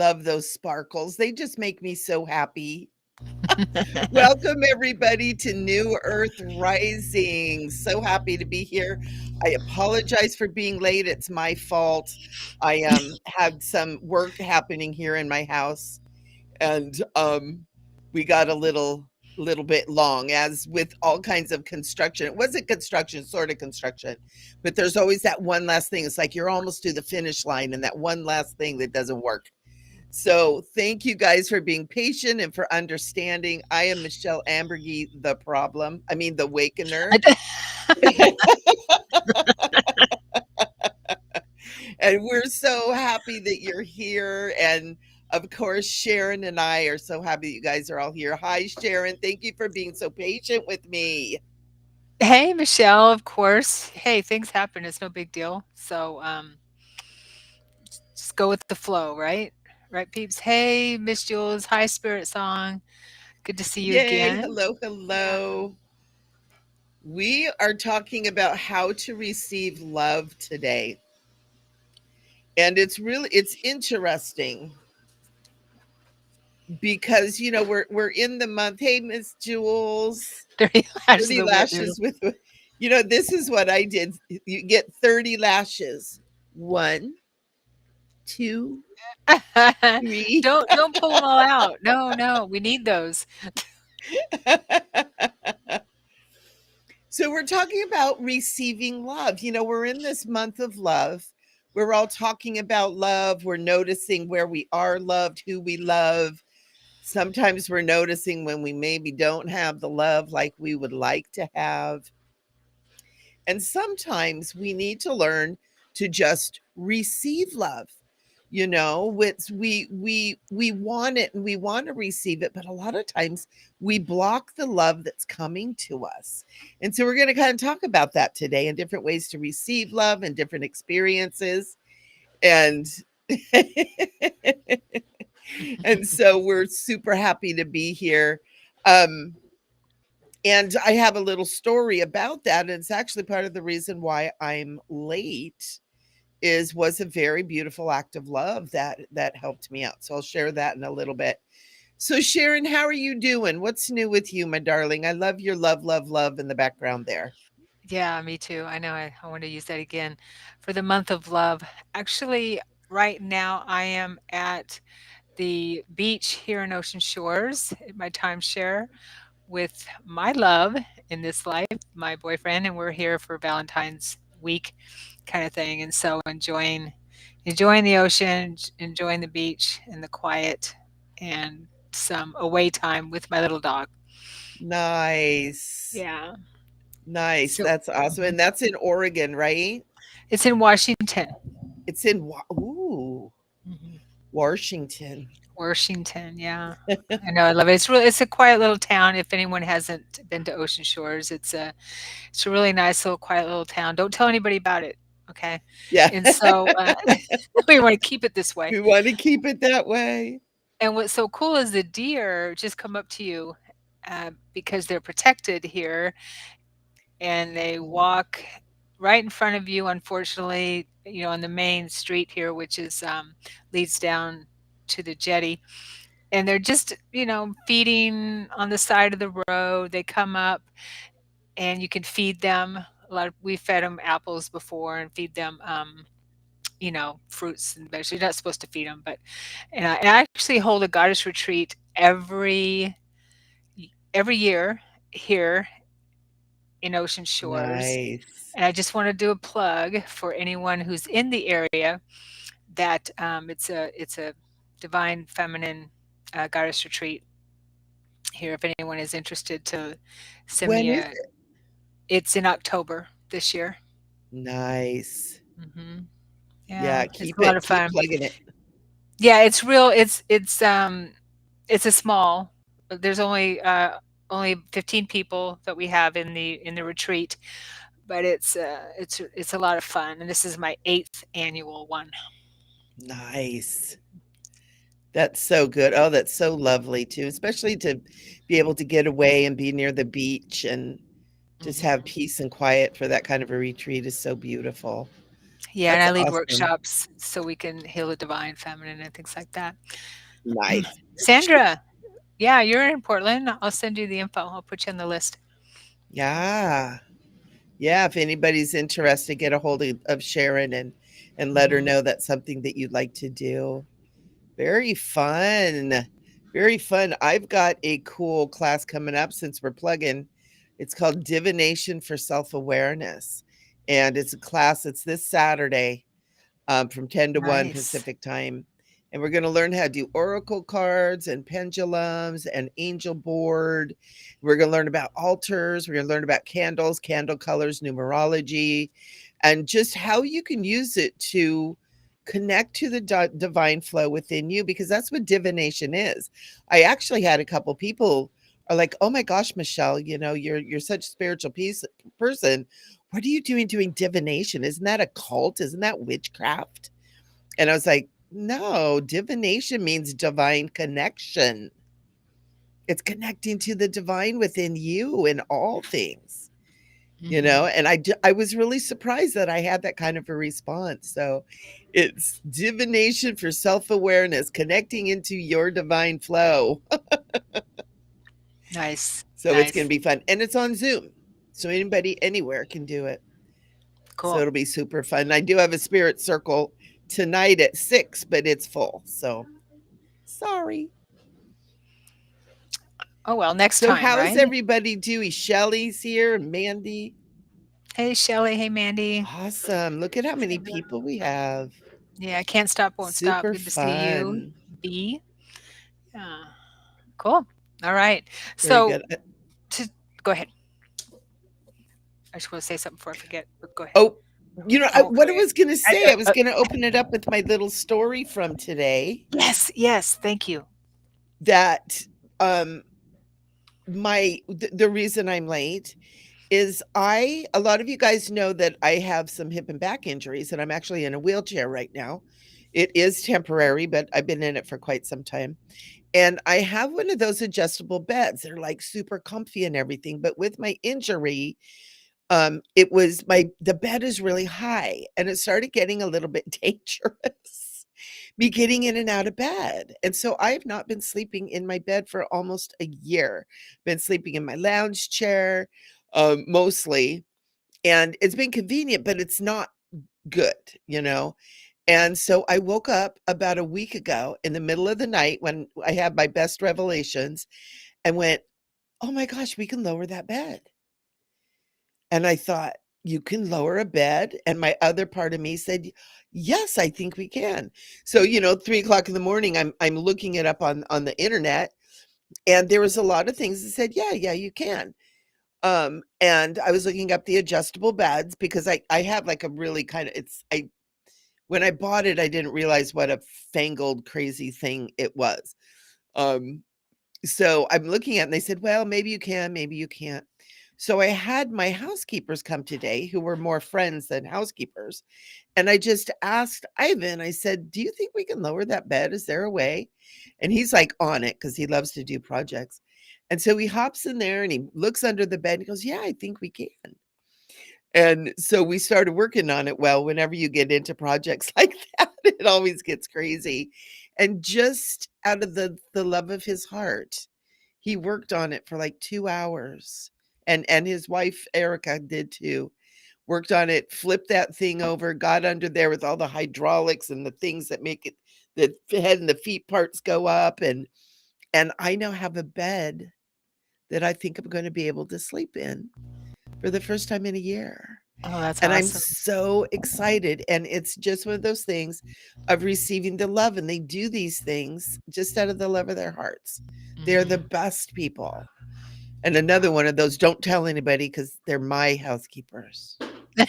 love those sparkles. They just make me so happy. Welcome, everybody, to New Earth Rising. So happy to be here. I apologize for being late. It's my fault. I had some work happening here in my house, and we got a little bit long, as with all kinds of construction. It wasn't construction, sort of construction, but there's always that one last thing. It's like you're almost to the finish line, and that one last thing that doesn't work. So thank you guys for being patient and for understanding. I am Michelle Ambergy, the Wakener. And we're so happy that you're here. And of course, Sharon and I are so happy that you guys are all here. Hi, Sharon. Thank you for being so patient with me. Hey, Michelle, of course. Hey, things happen. It's no big deal. So, just go with the flow, right? Right, peeps? Hey, Miss Jules. Hi, Spirit Song. Good to see you Yay. again. Hello, Yeah. hello. We are talking about how to receive love today. And it's interesting because we're in the month. Hey, Miss Jules, 30 lashes 30 of wet noodle. lashes with this is what I did. You get 30 lashes. One, two, three. Don't pull them all out. No, no, we need those. So we're talking about receiving love. We're in this month of love. We're all talking about love. We're noticing where we are loved, who we love. Sometimes we're noticing when we maybe don't have the love like we would like to have. And sometimes we need to learn to just receive love. We want it and we want to receive it, but a lot of times we block the love that's coming to us. And so we're going to kind of talk about that today, and different ways to receive love and different experiences. And and so we're super happy to be here. Um, and I have a little story about that. And it's actually part of the reason why I'm late is was a very beautiful act of love that helped me out. So I'll share that in a little bit. So Sharon, how are you doing? What's new with you, my darling? I love your love, love, love in the background there. Yeah, me too. I know I want to use that again for the month of love. Actually, right now I am at the beach here in Ocean Shores at my timeshare with my love in this life, my boyfriend, and we're here for Valentine's week kind of thing. And so enjoying the ocean, enjoying the beach and the quiet and some away time with my little dog. Nice. Yeah. Nice. So That's awesome. And that's in Oregon, right? it's in Washington. It's in Mhm. Washington. Washington, yeah. I know, I love it. It's a quiet little town. If anyone hasn't been to Ocean Shores, it's a really nice little quiet little town. Don't tell anybody about it, okay? Yeah. And so, we wanna keep it this way. We want to keep it that way. And what's so cool is the deer just come up to you, because they're protected here, and they walk right in front of you, unfortunately, on the main street here, which leads down to the jetty. And they're just, feeding on the side of the road. They come up and you can feed them. We fed them apples before and feed them, fruits and vegetables. You're not supposed to feed them, but and I actually hold a goddess retreat every year here in Ocean Shores. Nice. And I just want to do a plug for anyone who's in the area that it's a divine feminine goddess retreat here. If anyone is interested, to send When me is a. it? It's in October this year. Nice. Hmm. Yeah, Yeah, it's keep a lot it. of Keep fun. plugging it. Yeah, it's real. It's a small. There's only 15 people that we have in the retreat, but it's a lot of fun. And this is my eighth annual one. Nice. That's so good. Oh, that's so lovely too, especially to be able to get away and be near the beach and just have Hmm. peace and quiet for that kind of a retreat is so beautiful. Yeah, and That's I lead awesome. workshops so we can heal the divine feminine and things like that. Nice. Sandra, yeah, you're in Portland. I'll send you the info. I'll put you on the list. Yeah. Yeah, if anybody's interested, get a hold of Sharon and let her Mhm. know that's something that you'd like to do. Very fun. Very fun. I've got a cool class coming up since we're plugging. It's called Divination for Self-Awareness. And it's a class, it's this Saturday, from 10 to 1 Nice. Pacific time. And we're going to learn how to do oracle cards and pendulums and angel board. We're going to learn about altars. We're going to learn about candles, candle colors, numerology, and just how you can use it to connect to the divine flow within you, because that's what divination is. I actually had a couple people are like, "Oh my gosh, Michelle, you're such a spiritual person. What are you doing divination? Isn't that a cult? Isn't that witchcraft?" And I was like, "No, divination means divine connection. It's connecting to the divine within you in all things." Mhm. And I was really surprised that I had that kind of a response. So it's divination for self-awareness, connecting into your divine flow. Nice. So it's going to Nice. be fun, and it's on Zoom. So anybody anywhere can do it. So Cool. it'll be super fun. I do have a spirit circle tonight at 6, but it's full. So sorry. Oh, well, next So time, how's right? everybody doing? Shelly's here, Mandy. Hey, Shelly. Hey, Mandy. Awesome. Look at how many people we have. Yeah, can't stop, won't stop. Super Good to see you. fun. B. Yeah. Cool. All right. Very So good. to go ahead. I just want to say something before I forget, but go ahead. Oh, Oh, go what I ahead. was going to I, say, I was going to open it up with my little story from today yes, yes. Thank you. that um the reason I'm late is a lot of you guys know that I have some hip and back injuries and I'm actually in a wheelchair right now. It is temporary, but I've been in it for quite some time. And I have one of those adjustable beds. They're like super comfy and everything, but with my injury, it was the bed is really high and it started getting a little bit dangerous. Me getting in and out of bed. And so I have not been sleeping in my bed for almost a year. Been sleeping in my lounge chair, mostly. And it's been convenient, but it's not good, you know? And so I woke up about a week ago in the middle of the night when I had my best revelations and went, "Oh my gosh, we can lower that bed." And I thought, "You can lower a bed?" And my other part of me said, "Yes, I think we can." So, 3 o'clock in the morning, I'm looking it up on the internet, and there was a lot of things that said, "Yeah, yeah, you can." And I was looking up the adjustable beds because I have like a really kind of it's I when I bought it, I didn't realize what a fangled crazy thing it was. Um, so I'm looking at it and they said, "Well, maybe you can, maybe you can't." So I had my housekeepers come today who were more friends than housekeepers. And I just asked Ivan, I said, "Do you think we can lower that bed? Is there a way?" And he's like on it because he loves to do projects. And so he hops in there and he looks under the bed and he goes, "Yeah, I think we can." And so we started working on it. Well, whenever you get into projects like that, it always gets crazy. And just out of the love of his heart, he worked on it for like 2 hours. And his wife Erica did too. Worked on it, flipped that thing over, got under there with all the hydraulics and the things that make it the head and the feet parts go up, and I now have a bed that I think I'm going to be able to sleep in for the first time in a year. Oh, that's And I'm awesome. so excited. And it's just one of those things of receiving the love. And they do these things just out of the love of their hearts. They're the Mhm. best people. And another one of those, don't tell anybody because they're my housekeepers. Right?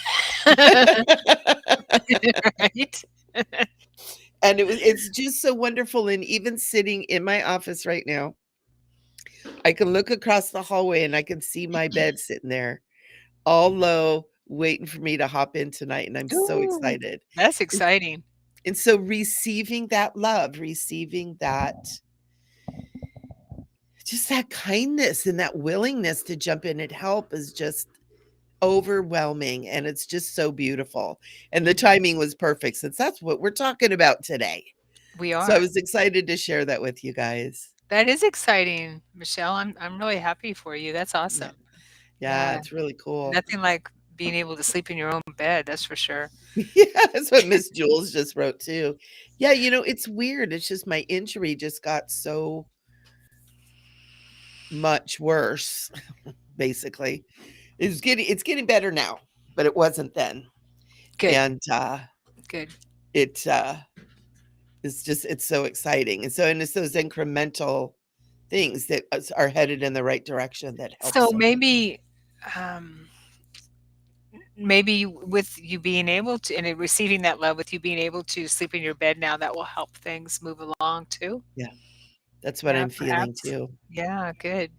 And it's just so wonderful. And even sitting in my office right now, I can look across the hallway and I can see my bed sitting there all low, waiting for me to hop in tonight, and I'm so Ooh, excited. that's And exciting. and so receiving that love, receiving that just that kindness and that willingness to jump in and help is just overwhelming, and it's just so beautiful. And the Mhm. timing was perfect since that's what we're talking about today. We So I are. was excited to share that with you guys. That is exciting, Michelle. I'm really happy for you. That's Yeah. awesome. Yeah, Yeah, it's really cool. nothing like being able to sleep in your own bed, that's for sure. Yeah, that's what Miss Jules just wrote too. Yeah, it's weird. It's just my injury just got so much worse, basically. It's getting better now, but it wasn't then. Good, And good. it it's so exciting. And it's those incremental things that are headed in the right direction that help So so much. um, maybe with you being able to and receiving that love, with you being able to sleep in your bed now, that will help things move along too? Yeah, that's what Yeah, I'm feeling perhaps. too. Yeah, good.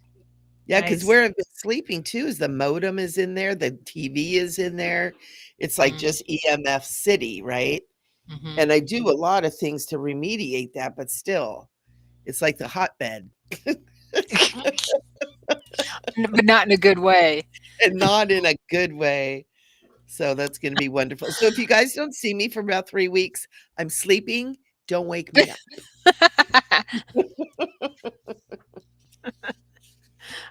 Yeah, because Nice. where I've been sleeping too is the modem is in there, the TV is in there. It's like Mm, just EMF city, right? mhm. And I do a lot of things to remediate that, but still, it's like the hotbed But not in a good way. and not in a good way. So that's gonna be wonderful. So if you guys don't see me for about 3 weeks, I'm sleeping, don't wake me up.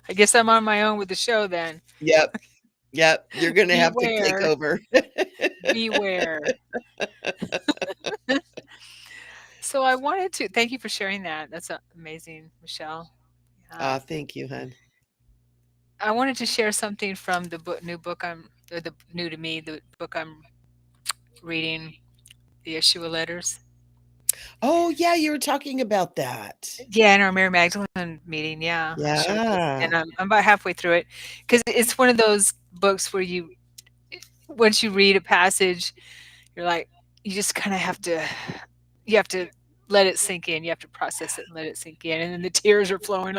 I guess I'm on my own with the show then. Yep, yep, you're gonna have to take Beware, over. beware. So I wanted to thank you for sharing that. That's amazing, Michelle. Aw, Yeah. thank you, hon. I wanted to share something from new book or the new to me, the book I'm reading, the Yeshua letters. Oh, yeah, you were talking about that. Yeah, in our Mary Magdalene meeting, yeah, I shared this, and Yeah. I'm about halfway through it because it's one of those books where once you read a passage, you're like, you just kind of you have to let it sink in. You have to process it and let it sink in, and then the tears are flowing.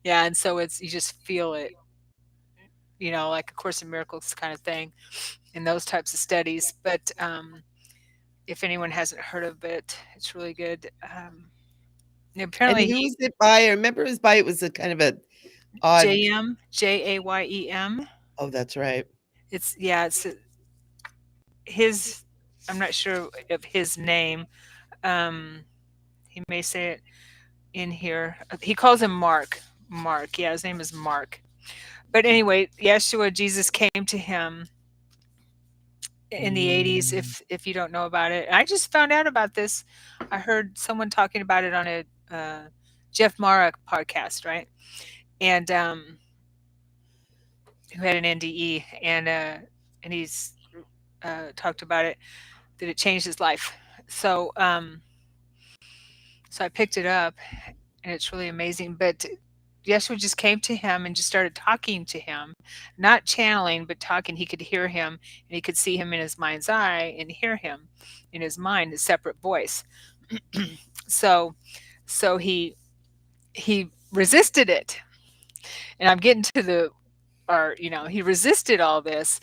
Yeah, and so you just feel it, like a Course in Miracles kind of thing in those types of studies. But if anyone hasn't heard of it, it's really good. And Apparently, who was it by? I remember it was a kind of a odd. JAYEM. Oh, that's right. It's his. I'm not sure of his name. Um, he may say it in here. He calls him Mark. Mark. Yeah, his name is Mark. But anyway, Yeshua, Jesus came to him in the 80s, Mm. if you don't know about it. I just found out about this. I heard someone talking about it on a Jeff Mara podcast, right? And who had an NDE, and he's talked about it, that it changed his life. So so I picked it up, and it's really amazing. But Yeshua just came to him and just started talking to him, not channeling, but talking. He could hear him, and he could see him in his mind's eye and hear him in his mind, a separate voice. so so he resisted it, and I'm getting to the or he resisted all this,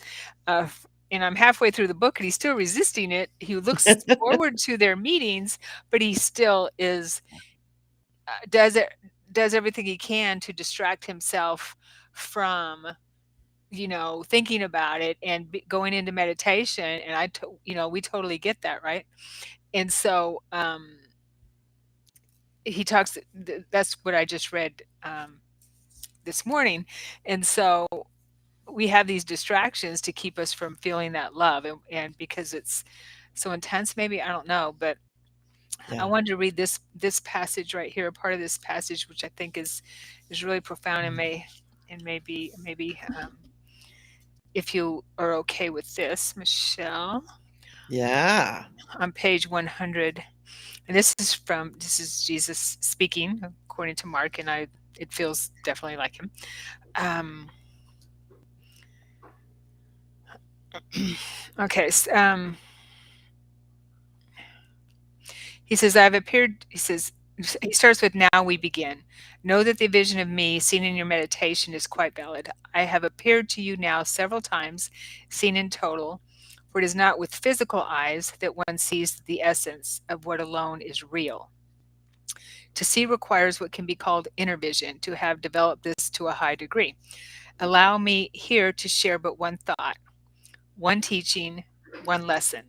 and I'm halfway through the book, and he's still resisting it. He looks forward to their meetings, but he still is does it does everything he can to distract himself from thinking about it and going into meditation. And we totally get that, right? And so he talks that's what I just read this morning. And so we have these distractions to keep us from feeling that love, and because it's so intense, maybe, I don't know. But I Yeah. wanted to read this passage right here, a part of this passage, which I think is really profound, and maybe if you are okay with this, Michelle, Yeah. on page 100. And this is Jesus speaking according to Mark, and I it feels definitely like him. Um, okay. He says, I've appeared, he starts with, now we begin. Know that the vision of me seen in your meditation is quite valid. I have appeared to you now several times, seen in total, for it is not with physical eyes that one sees the essence of what alone is real. To see requires what can be called inner vision, to have developed this to a high degree. Allow me here to share but one thought, one teaching, one lesson.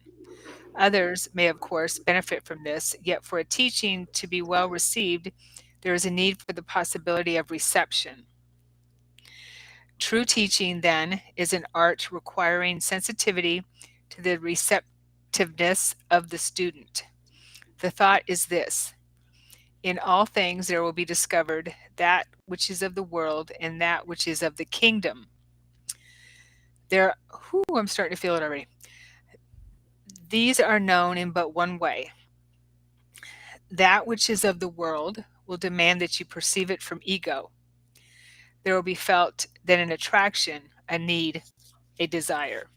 Others may, of course, benefit from this, yet for a teaching to be well received, there is a need for the possibility of reception. True teaching, then, is an art requiring sensitivity to the receptiveness of the student. The thought is this: in all things there will be discovered that which is of the world and that which is of the kingdom. There, whoo, I'm starting to feel it already. These are known in but one way. That which is of the world will demand that you perceive it from ego. There will be felt then an attraction, a need, a desire.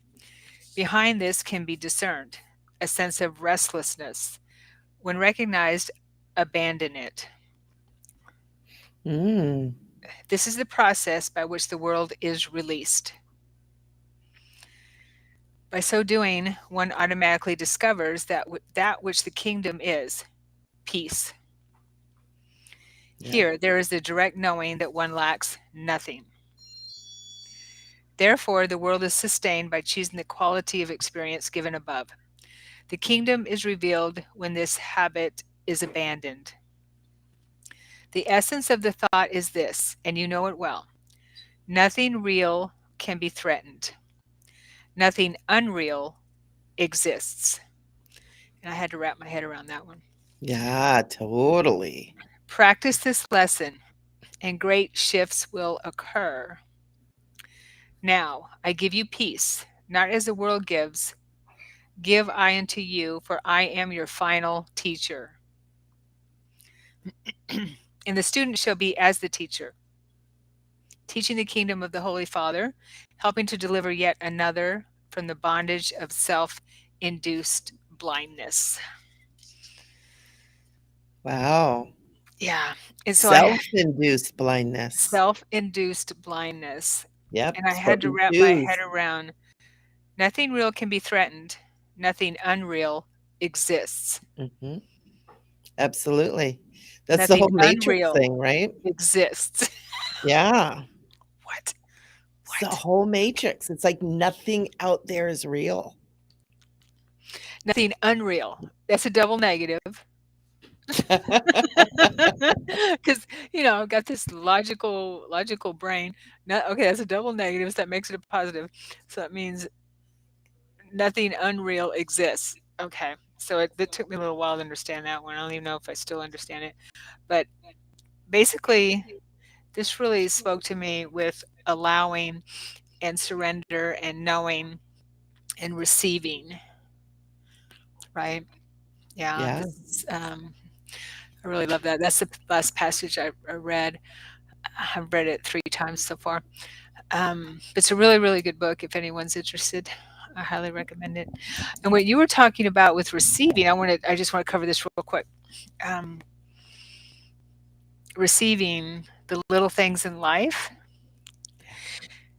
Behind this can be discerned a sense of restlessness. When recognized, abandon it. Mm, This is the process by which the world is released. By so doing, one automatically discovers that which the kingdom is peace. yep. Here, there is the direct knowing that one lacks nothing. Therefore, the world is sustained by choosing the quality of experience given above. The kingdom is revealed when this habit is abandoned. The essence of the thought is this, and you know it well: nothing real can be threatened, nothing unreal exists. And I had to wrap my head around that one. Yeah, totally. Practice this lesson, and great shifts will occur. Now, I give you peace, not as the world gives. Give I unto you, for I am your final teacher. And the student shall be as the teacher, teaching the kingdom of the Holy Father, helping to deliver yet another from the bondage of self induced blindness. Wow. Yeah. And so I Self-induced blindness. self induced blindness. Yep, And I that's what had to we wrap my head choose. around nothing real can be threatened, nothing unreal exists. Mhm. Absolutely. That's the Nothing whole Matrix unreal thing, right? exists. Yeah. What? It's the What? whole Matrix. It's like nothing out there is real. Nothing unreal. That's a double negative. Because I've got this logical brain. No, okay, that's a double negative, so that makes it a positive. So that means nothing unreal exists. Okay, so it took me a little while to understand that one. I don't even know if I still understand it, but basically, this really spoke to me with allowing and surrender and knowing and receiving. Right? Yeah, Yeah. this. I really love that. That's the last passage I read. I've read it 3 times so far. It's a really, really good book if anyone's interested. I highly recommend it. And what you were talking about with receiving, I just want to cover this real quick. Um, Receiving the little things in life.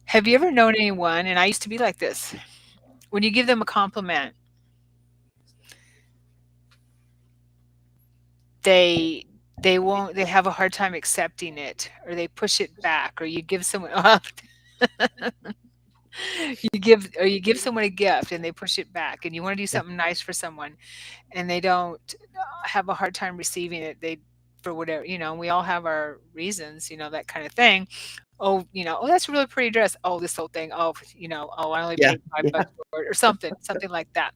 Have you ever known anyone, and I used to be like this, when you give them a compliment, they they have a hard time accepting it, or they push it back, or you give someone you give someone a gift and they push it back, and you want to do Yeah. something nice for someone and they don't have a hard time receiving it. They, for whatever, we all have our reasons, that kind of thing. Oh, oh, that's a really pretty dress. Oh, this whole thing. Oh, oh, I only Yeah. paid five Yeah. bucks for it, or something like that.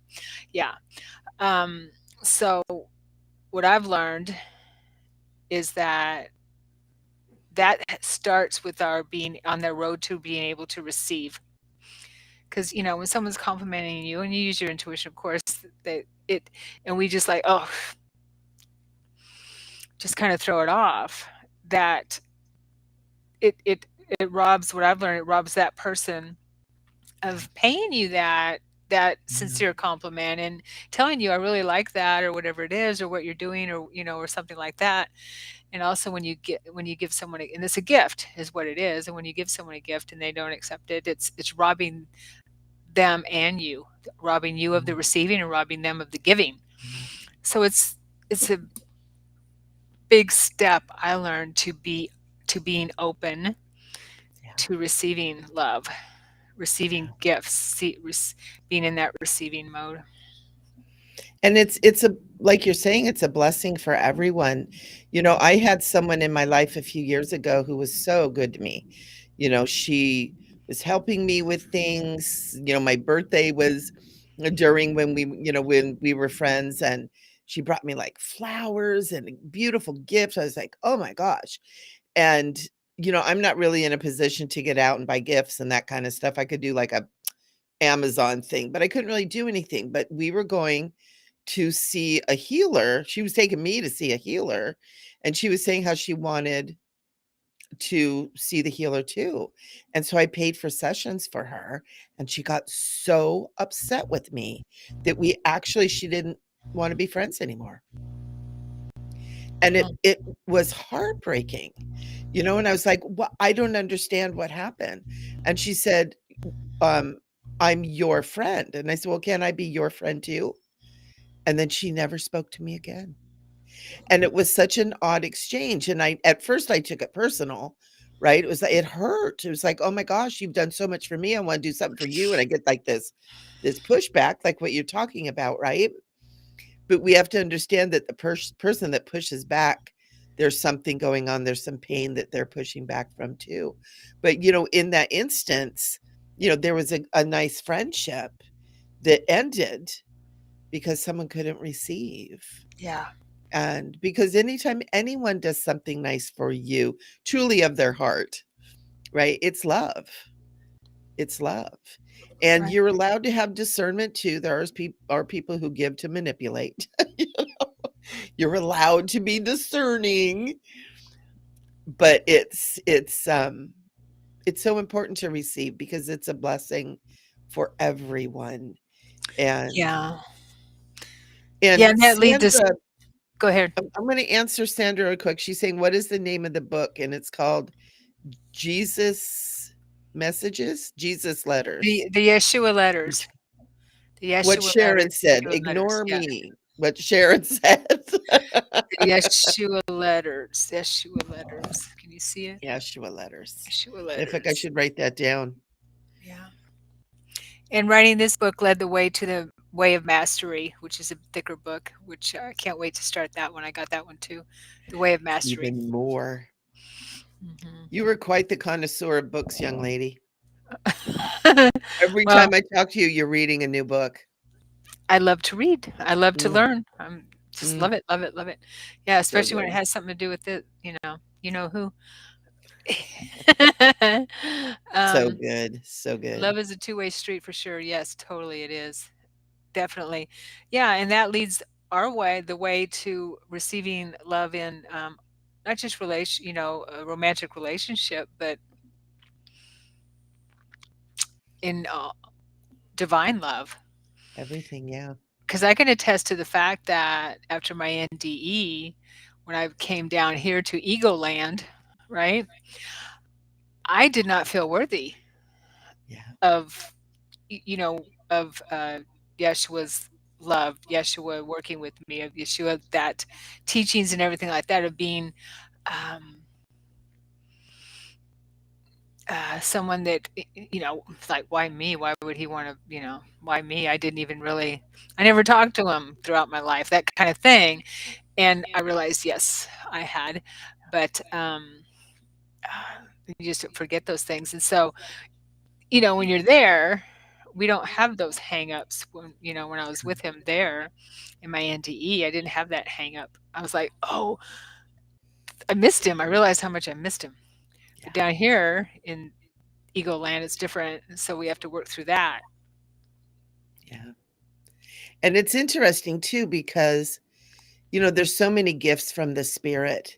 Yeah. So what I've learned is that starts with our being on the road to being able to receive. Because when someone's complimenting you, and you use your intuition, of course, that it, and we just like, oh, just kind of throw it off. That it robs, what I've learned, it robs that person of paying you that Yeah. sincere compliment and telling you, I really like that, or whatever it is, or what you're doing, or or something like that. And also when you give someone and it's a gift is what it is, and when you give someone a gift and they don't accept it, it's robbing them and you, robbing you of the receiving and robbing them of the giving. So it's a big step I learned to being open to receiving love, receiving Yeah. gifts, being in that receiving mode. And it's a like you're saying, it's a blessing for everyone. I had someone in my life a few years ago who was so good to me. She was helping me with things. My birthday was during when we were friends, and she brought me like flowers and beautiful gifts. I was like, "Oh my gosh." And I'm not really in a position to get out and buy gifts and that kind of stuff. I could do like a Amazon thing, but I couldn't really do anything. But we were going to see a healer. She was taking me to see a healer, and she was saying how she wanted to see the healer too. And so I paid for sessions for her, and she got so upset with me that she didn't want to be friends anymore. And Mm. it was heartbreaking. And I was like, "What? I don't understand what happened." And she said, um, "I'm your friend." And I said, "Well, can I be your friend too?" And then she never spoke to me again. And it was such an odd exchange, and at first I took it personal, right? It hurt. It was like, "Oh my gosh, you've done so much for me. I wanna do something for you," and I get like this pushback, like what you're talking about, right? But we have to understand that the person that pushes back, there's something going on, there's some pain that they're pushing back from too. But, in that instance, there was a nice friendship that ended because someone couldn't receive. Yeah, And because anytime anyone does something nice for you, truly of their heart, right? It's love. It's love. And right. you're allowed to have discernment too. Are people who give to manipulate. You're allowed to be discerning, but it's so important to receive because it's a blessing for everyone. And Yeah. Yeah, and and that leads us. Sandra, Go ahead. I'm going to answer Sandra real quick. She's saying, "What is the name of the book?" And it's called Jesus Messages, Jesus Letters. The Yeshua letters. The What Yeshua Sharon letters, said, Yeshua letters, ignore yeah. me. What Sharon said. The Yeshua letters, Yeshua letters. Can you see it? Yeshua letters. Yeshua In fact, I letters. should write that down. Yeah. And writing this book led the way to the Way of Mastery, which is a thicker book, which I can't wait to start that one. I got that one too. The Way of Mastery. Even more. Mhm. You were quite the connoisseur of books, young lady. Every Well, time I talk to you, you're reading a new book. I love to read. I love to Mm, learn. I'm just mm, love it, love it, love it. Yeah, so especially when it good. has something to do with it, you know who. So um, good. So good. love is a two-way street for sure. Yes, totally it is. Definitely. Yeah, and that leads our way, the way to receiving love in not just a romantic relationship, but in divine love. Everything, yeah. Because I can attest to the fact that after my NDE, when I came down here to Ego Land, right, I did not feel worthy Yeah. of, of Yeshua's love, Yeshua working with me, of Yeshua, that teachings and everything like that, of being um, someone that, like, why me? Why would he want to, why me? I didn't even really, I never talked to him throughout my life, that kind of thing. And I realized, yes, I had, but you just forget those things. And so, when you're there, we don't have those hangups. When I was with him there in my NDE, I didn't have that hang up. I was like, oh, I missed him. I realized how much I missed him. But Yeah. down here in Ego Land, it's different. And so we have to work through that. Yeah. And it's interesting too because there's so many gifts from the spirit,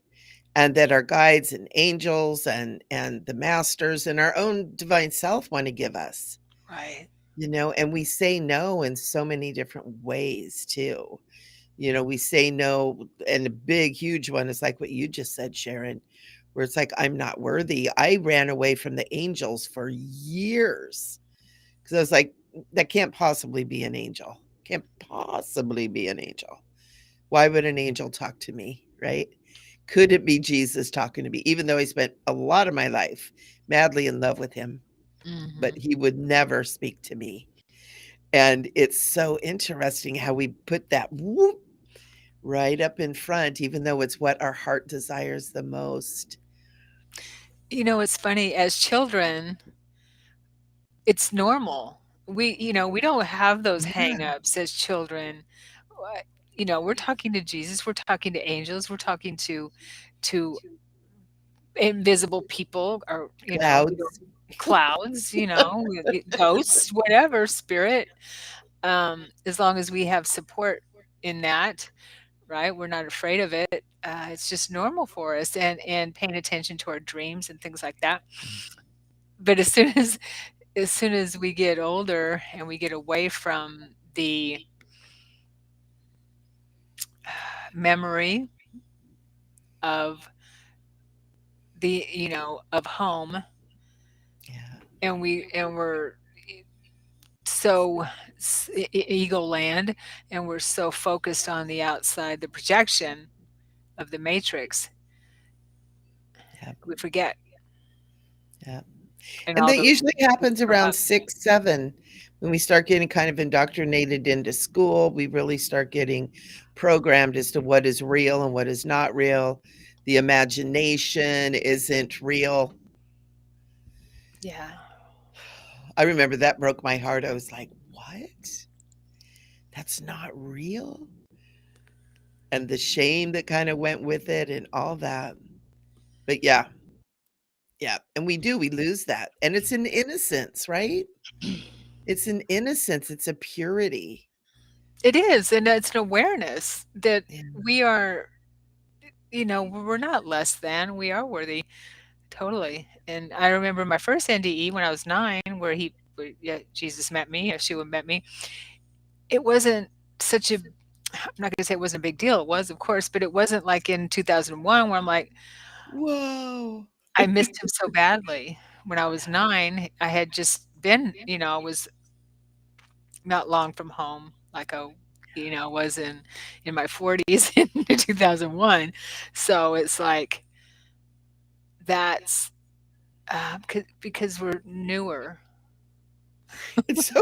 and that our guides and angels and the masters and our own divine self want to give us. Right. And we say no in so many different ways too. We say no, and a big huge one is like what you just said, Sharon, where it's like, I'm not worthy. I ran away from the angels for years because I was like, that can't possibly be an angel. Can't possibly be an angel. Why would an angel talk to me, right? Could it be Jesus talking to me? Even though I spent a lot of my life madly in love with him, but Mhm. he would never speak to me. And it's so interesting how we put that whoop right up in front, even though it's what our heart desires the most. It's funny, as children, it's normal. We don't have those Yeah, hang-ups as children. What we're talking to Jesus, we're talking to angels, we're talking to invisible people or, we don't clouds. clouds, ghosts, whatever, spirit, as long as we have support in that, right? We're not afraid of it. It's just normal for us and paying attention to our dreams and things like that. But as soon as we get older and we get away from the memory of of home, Yeah, and we're so ego land, and we're so focused on the outside, the projection of the matrix, yeah, we forget yeah. and And all that the usually happens for around love. 6, 7 when we start getting kind of indoctrinated into school. We really start getting programmed as to what is real and what is not real. The imagination isn't real. Yeah, I remember that broke my heart. I was like, "What? That's not real?" And the shame that kinda went with it and all that. But yeah, yeah, and we lose that, and it's an innocence, right? It's an innocence, it's a purity. it is, and it's an awareness that Yeah. we are, we're not less than, we are worthy. Totally. And I remember my first NDE when I was 9, where yeah, Jesus met me, Yeshua met me. It wasn't such a I'm not gonna say it wasn't a big deal. It was, of course, but it wasn't like in 2001 where I'm like, Whoa. I missed him so badly. When I was Yeah, 9, I had just been, I was not long from home like I, was in my 40s in 2001. So it's like that's because we're newer. it's so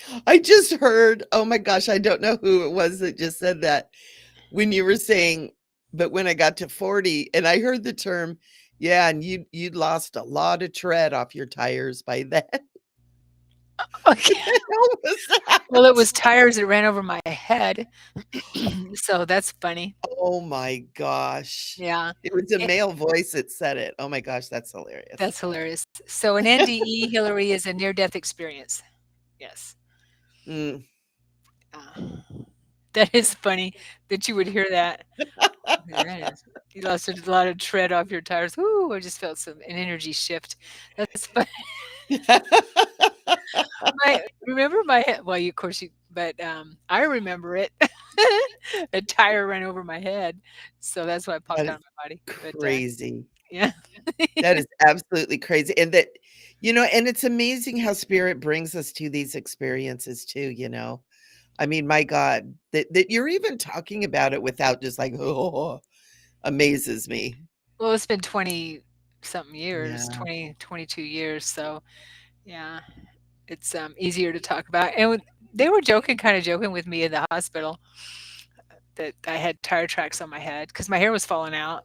funny. I just heard, oh my gosh, I don't know who it was that just said that when you were saying, "But when I got to 40," and I heard the term, "Yeah, and you'd lost a lot of tread off your tires by then." Okay. What the hell was Well, it that? was tires that ran over my head, so that's funny. Oh my gosh. Yeah, It was a it male voice that said it. Oh my gosh, that's hilarious. that's hilarious. So an NDE, Hillary, is a near-death experience. Yes. Mm. Uh, that is funny that you would hear that. Okay, that is. You lost a lot of tread off your tires. Ooh, I just felt an energy shift. That's funny. Remember my head well, you of course you but, I remember it. A tire ran over my head, so that's why it That popped out is of my body, but, crazy. yeah. That is absolutely crazy, and that and it's amazing how spirit brings us to these experiences too, you know? I mean, my god, that you're even talking about it without just like, "Oh," amazes me. Well, it's been 20 something years, Yeah. 20, 22 years, so, yeah, it's, easier to talk about, and they were joking kinda joking with me in the hospital that I had tire tracks on my head because my hair was falling out.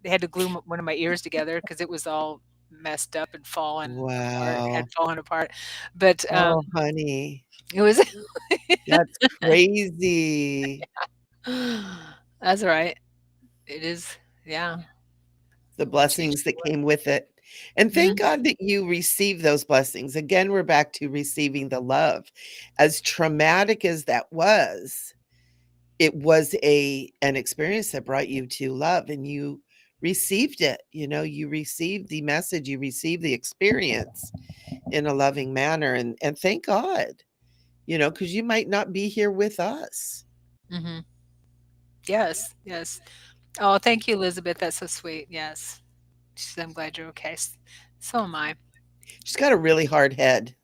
They had to glue one of my ears together because it was all messed up and fallen apart, had Wow. fallen apart, but, Oh, honey. it was That's crazy. That's right. It is, yeah, The it will change blessings the that world. came with it. And thank Mhm, God that you received those blessings. Again, we're back to receiving the love. As traumatic as that was, it was an experience that brought you to love and you received it. You received the message, you received the experience in a loving manner. And thank God, because you might not be here with us. mhm. Yes, yes. Oh, thank you, Elizabeth, that's so sweet, yes. She said, "I'm glad you're okay." So am I. She's got a really hard head.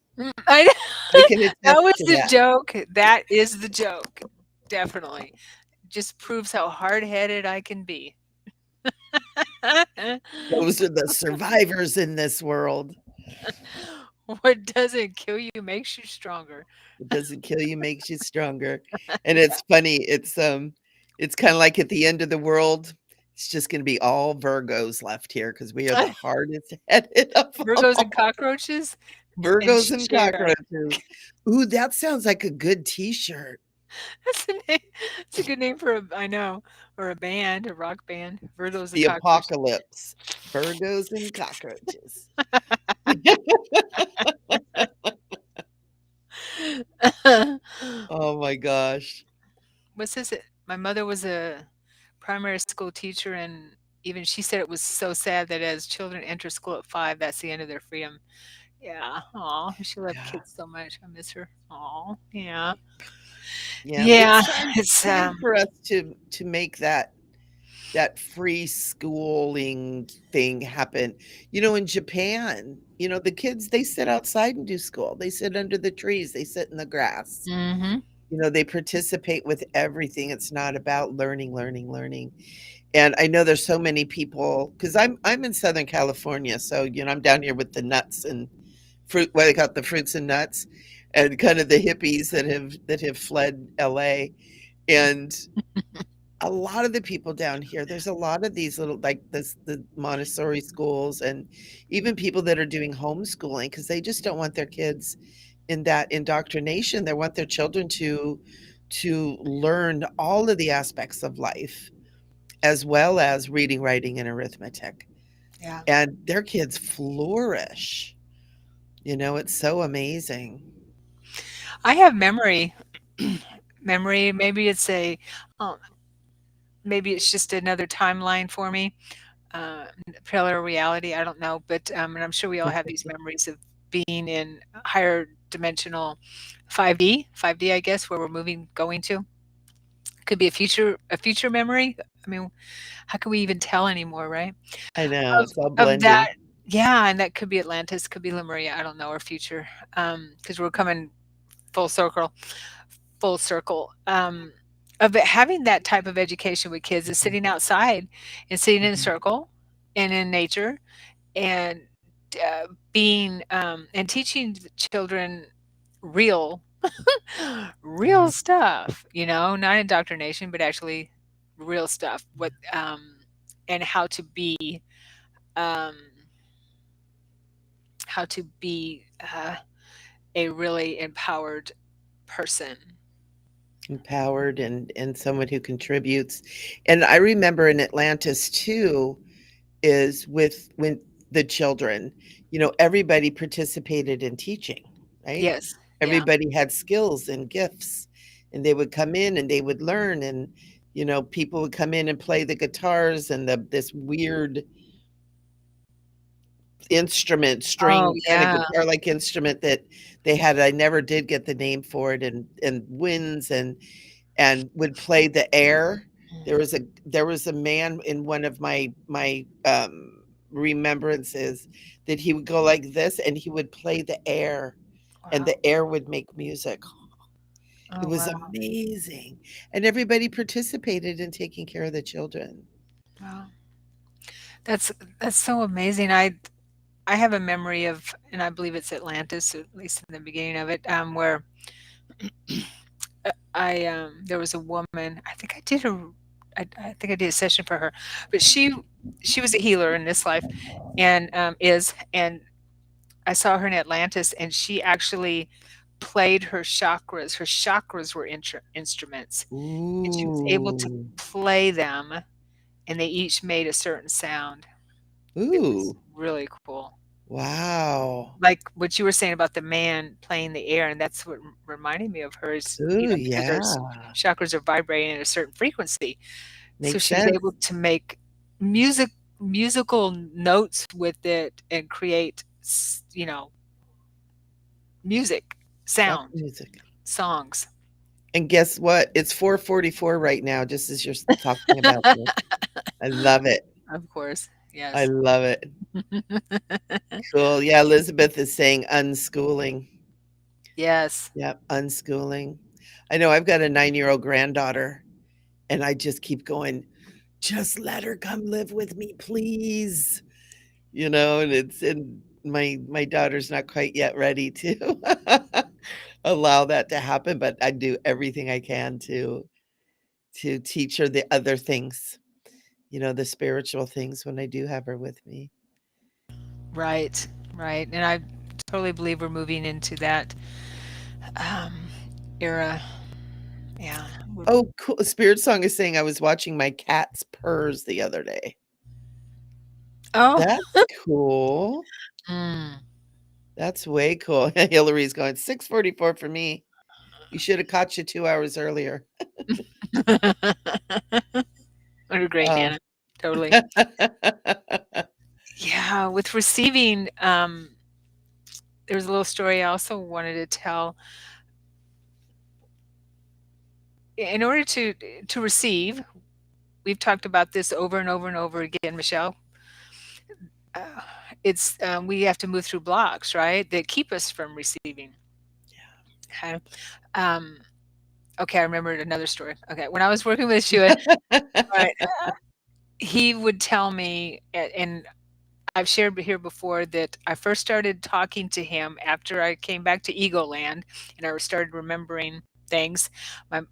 I I can that attest was to the that. joke. That is the joke. Definitely. Just proves how hard-headed I can be. Those are the survivors in this world. What doesn't kill you makes you stronger. What doesn't kill you makes you stronger. And it's funny, it's kinda like at the end of the world, it's just gonna be all Virgos left here because we are the hardest headed of Virgos and all. cockroaches and Virgos and Sharon. cockroaches. Ooh, that sounds like a good T-shirt. That's a name. That's a good name for a I know, or a band, a rock band. Virgos and The cockroaches. apocalypse. Virgos and cockroaches. Oh my gosh. What's this? My mother was a primary school teacher, and even she said it was so sad that as children enter school at 5, that's the end of their freedom. Yeah. Aw, she loved Yeah. kids so much. I miss her. Aw, yeah. Yeah, Yeah, it's time it's, time for us to make that free schooling thing happen. In Japan, the kids, they sit outside and do school. They sit under the trees, they sit in the grass. mhm. They participate with everything. It's not about learning, learning, learning. And I know there's so many people because I'm in Southern California, so I'm down here with the nuts and fruit. What they got the fruits and nuts, and kind of the hippies that have fled LA. And a lot of the people down here, there's a lot of these little like this the Montessori schools, and even people that are doing homeschooling because they just don't want their kids in that indoctrination. They want their children to learn all of the aspects of life as well as reading, writing, and arithmetic. Yeah. And their kids flourish. It's so amazing. I have memory, um, maybe it's just another timeline for me, parallel reality, I don't know, but, and I'm sure we all have these memories of being in higher dimensional 5D, I guess, where we're going to. Could be a future memory. I mean, how can we even tell anymore, right? I know, Of it's all of that blending. yeah, and that could be Atlantis, could be Lemuria, I don't know, or future, because 'cause we're coming full circle full circle, of it having that type of education with kids is Mhm, sitting outside and sitting in a mhm, circle and in nature and, being, and teaching the children real real yeah, stuff, not indoctrination, but actually real stuff, and um, how to be, a really empowered person. empowered and someone who contributes. And I remember in Atlantis too, is with when the children, everybody participated in teaching, right? Yes, yeah. Everybody had skills and gifts, and they would come in and they would learn, and people would come in and play the guitars and this weird instrument, Oh, string kind of yeah. guitar like instrument that they had. I never did get the name for it, and winds and would play the air. There was a man in one of my remembrances that he would go like this and he would play the air, and Wow. the air would make music. It Oh, was wow. amazing, and everybody participated in taking care of the children. Wow. That's that's so amazing. I have a memory of, and I believe it's Atlantis, at least in the beginning of it, where there was a woman. I think I did a session for her, but she was a healer in this life, and and I saw her in Atlantis, and she actually played her chakras. Her chakras were instruments, and she was able to Ooh. play them, and they each made a certain sound. It was Ooh. really cool. Wow. Like what you were saying about the man playing the air, and that's what reminded me of her is, Ooh, because her yeah. chakras are vibrating at a certain frequency. So Makes she was sense. able to make music musical notes with it and create, music, Lots sound, of music. songs. And guess what? It's 4:44 right now, just as you're talking about this. I love it. Of course, I yes. love it. Cool. Yeah, Elizabeth is saying unschooling. Yes. Yep, unschooling. I know I've got a 9-year-old granddaughter, and I just keep going, just let her come live with me, please. And my daughter's not quite yet ready to allow that to happen, but I do everything I can to teach her the other things, the spiritual things when I do have her with me. Right, right, and I totally believe we're moving into that, um, era. Yeah, we're Oh, cool. Spirit Song is saying I was watching my cat's purrs the other day. Oh, That's cool. mm. That's way cool. Hillary's going 6:44 for me. You should have caught you 2 hours earlier. What a great Uh, Nana. Totally. Yeah, with receiving, there's a little story I also wanted to tell. In order to receive, we've talked about this over and over and over again, Michelle. Uh, it's we have to move through blocks, right, that keep us from receiving. Okay. Um, okay, I remembered another story. Okay, when I was working with Shua, right, he would tell me, and I've shared here before that I first started talking to him after I came back to Ego Land and I started remembering things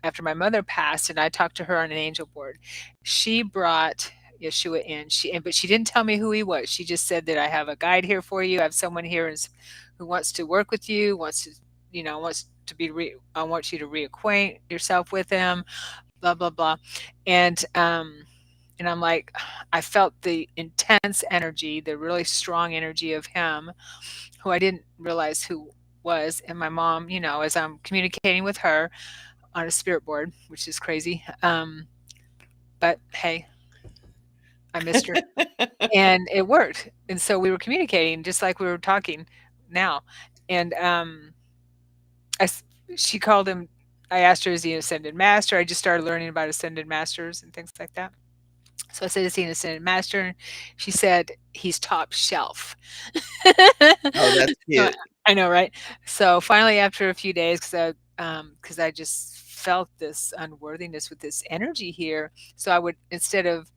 after my mother passed, and I talked to her on an angel board. She brought Yeshua in. But she didn't tell me who he was. She just said that I have a guide here for you. I have someone here who wants to work with you, wants to I want you to reacquaint yourself with him, blah blah blah. And and I'm like, I felt the intense energy, the really strong energy of him, who I didn't realize who was. And my mom, as I'm communicating with her on a spirit board, which is crazy. But hey, I missed her. And it worked. And so we were communicating just like we were talking now. And I, she called him, I asked her, is he an ascended master? I just started learning about ascended masters and things like that. So I said, "Is he an ascended master?" And she said, "He's top shelf." Oh, that's So cute. I know, right? So finally, after a few days, because I just felt this unworthiness with this energy here, so I would, instead of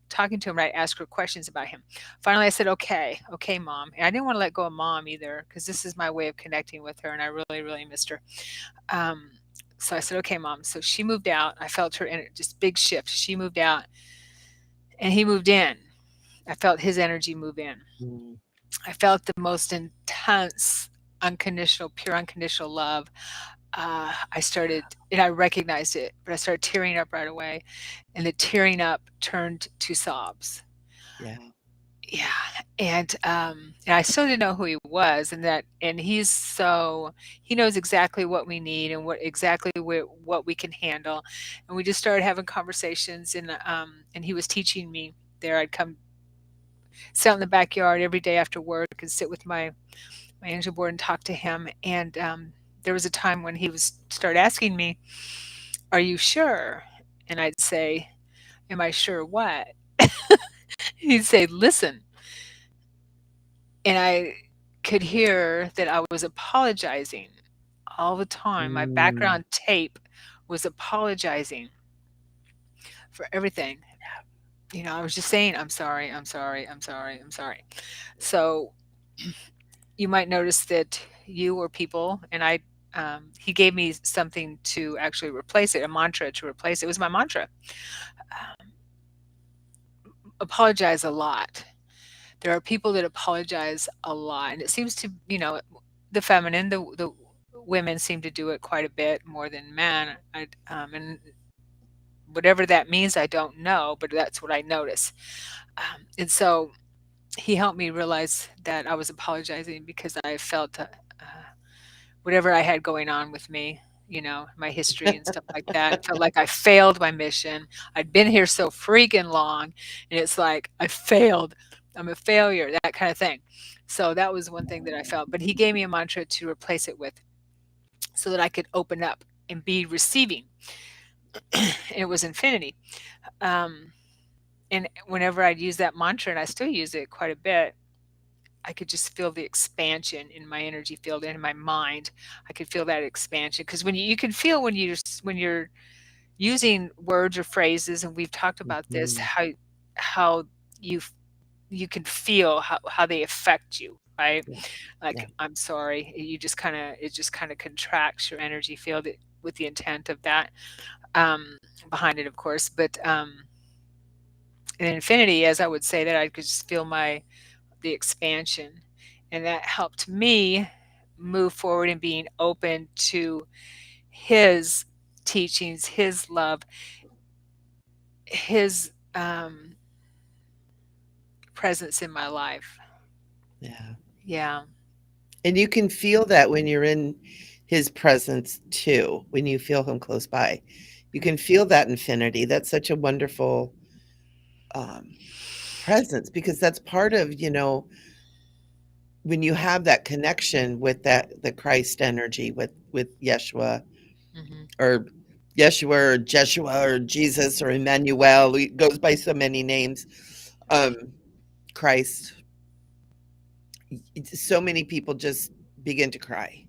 talking to him, I'd ask her questions about him. Finally, I said, "Okay, okay, mom." And I didn't want to let go of mom either, because this is my way of connecting with her, and I really, really missed her. Um, so I said, "Okay, mom." So she moved out. I felt her just big shift. She moved out, and he moved in. I felt his energy move in. Mm, I felt the most intense, unconditional, pure unconditional love. I started, and I recognized it, but I started tearing up right away. And the tearing up turned to sobs. yeah. Yeah. And I still didn't know who he was. And he knows exactly what we need and what we can handle. And we just started having conversations, and he was teaching me there. I'd come sit out in the backyard every day after work and sit with my angel board and talk to him. And there was a time when he was start asking me, "Are you sure?" And I'd say, "Am I sure what?" He'd say, "Listen." And I could hear that I was apologizing all the time. My Mm, background tape was apologizing for everything. I was just saying, "I'm sorry, I'm sorry, I'm sorry, I'm sorry." So you might notice that you or people, and he gave me something to actually replace it, a mantra to replace it. It was my mantra. Um, Apologize a lot. There are people that apologize a lot, and it seems to, the feminine, the women seem to do it quite a bit more than men. And whatever that means, I don't know, but that's what I notice. And so he helped me realize that I was apologizing because I felt whatever I had going on with me, my history and stuff like that. Felt like I failed my mission. I'd been here so freaking long, and it's like I failed. I'm a failure, that kind of thing. So that was one thing that I felt. But he gave me a mantra to replace it with so that I could open up and be receiving. And it was infinity. Um, and whenever I'd use that mantra, and I still use it quite a bit, I could just feel the expansion in my energy field and in my mind. I could feel that expansion because when you can feel when you're using words or phrases, and we've talked about this, Mhm. how you f you can feel how they affect you, right? Yeah, Like, yeah, "I'm sorry," you just kinda it just kinda contracts your energy field with the intent of that, behind it, of course, but, in infinity, as I would say that, I could just feel the expansion, and that helped me move forward in being open to his teachings, his love, his, presence in my life. yeah. Yeah. And you can feel that when you're in his presence too, when you feel him close by. You Mhm, can feel that infinity. That's such a wonderful um, presence because that's part of, when you have that connection with the Christ energy with Yeshua mhm, or Yeshua or Jeshua or Jesus or Emmanuel. He goes by so many names. Um, Christ. So many people just begin to cry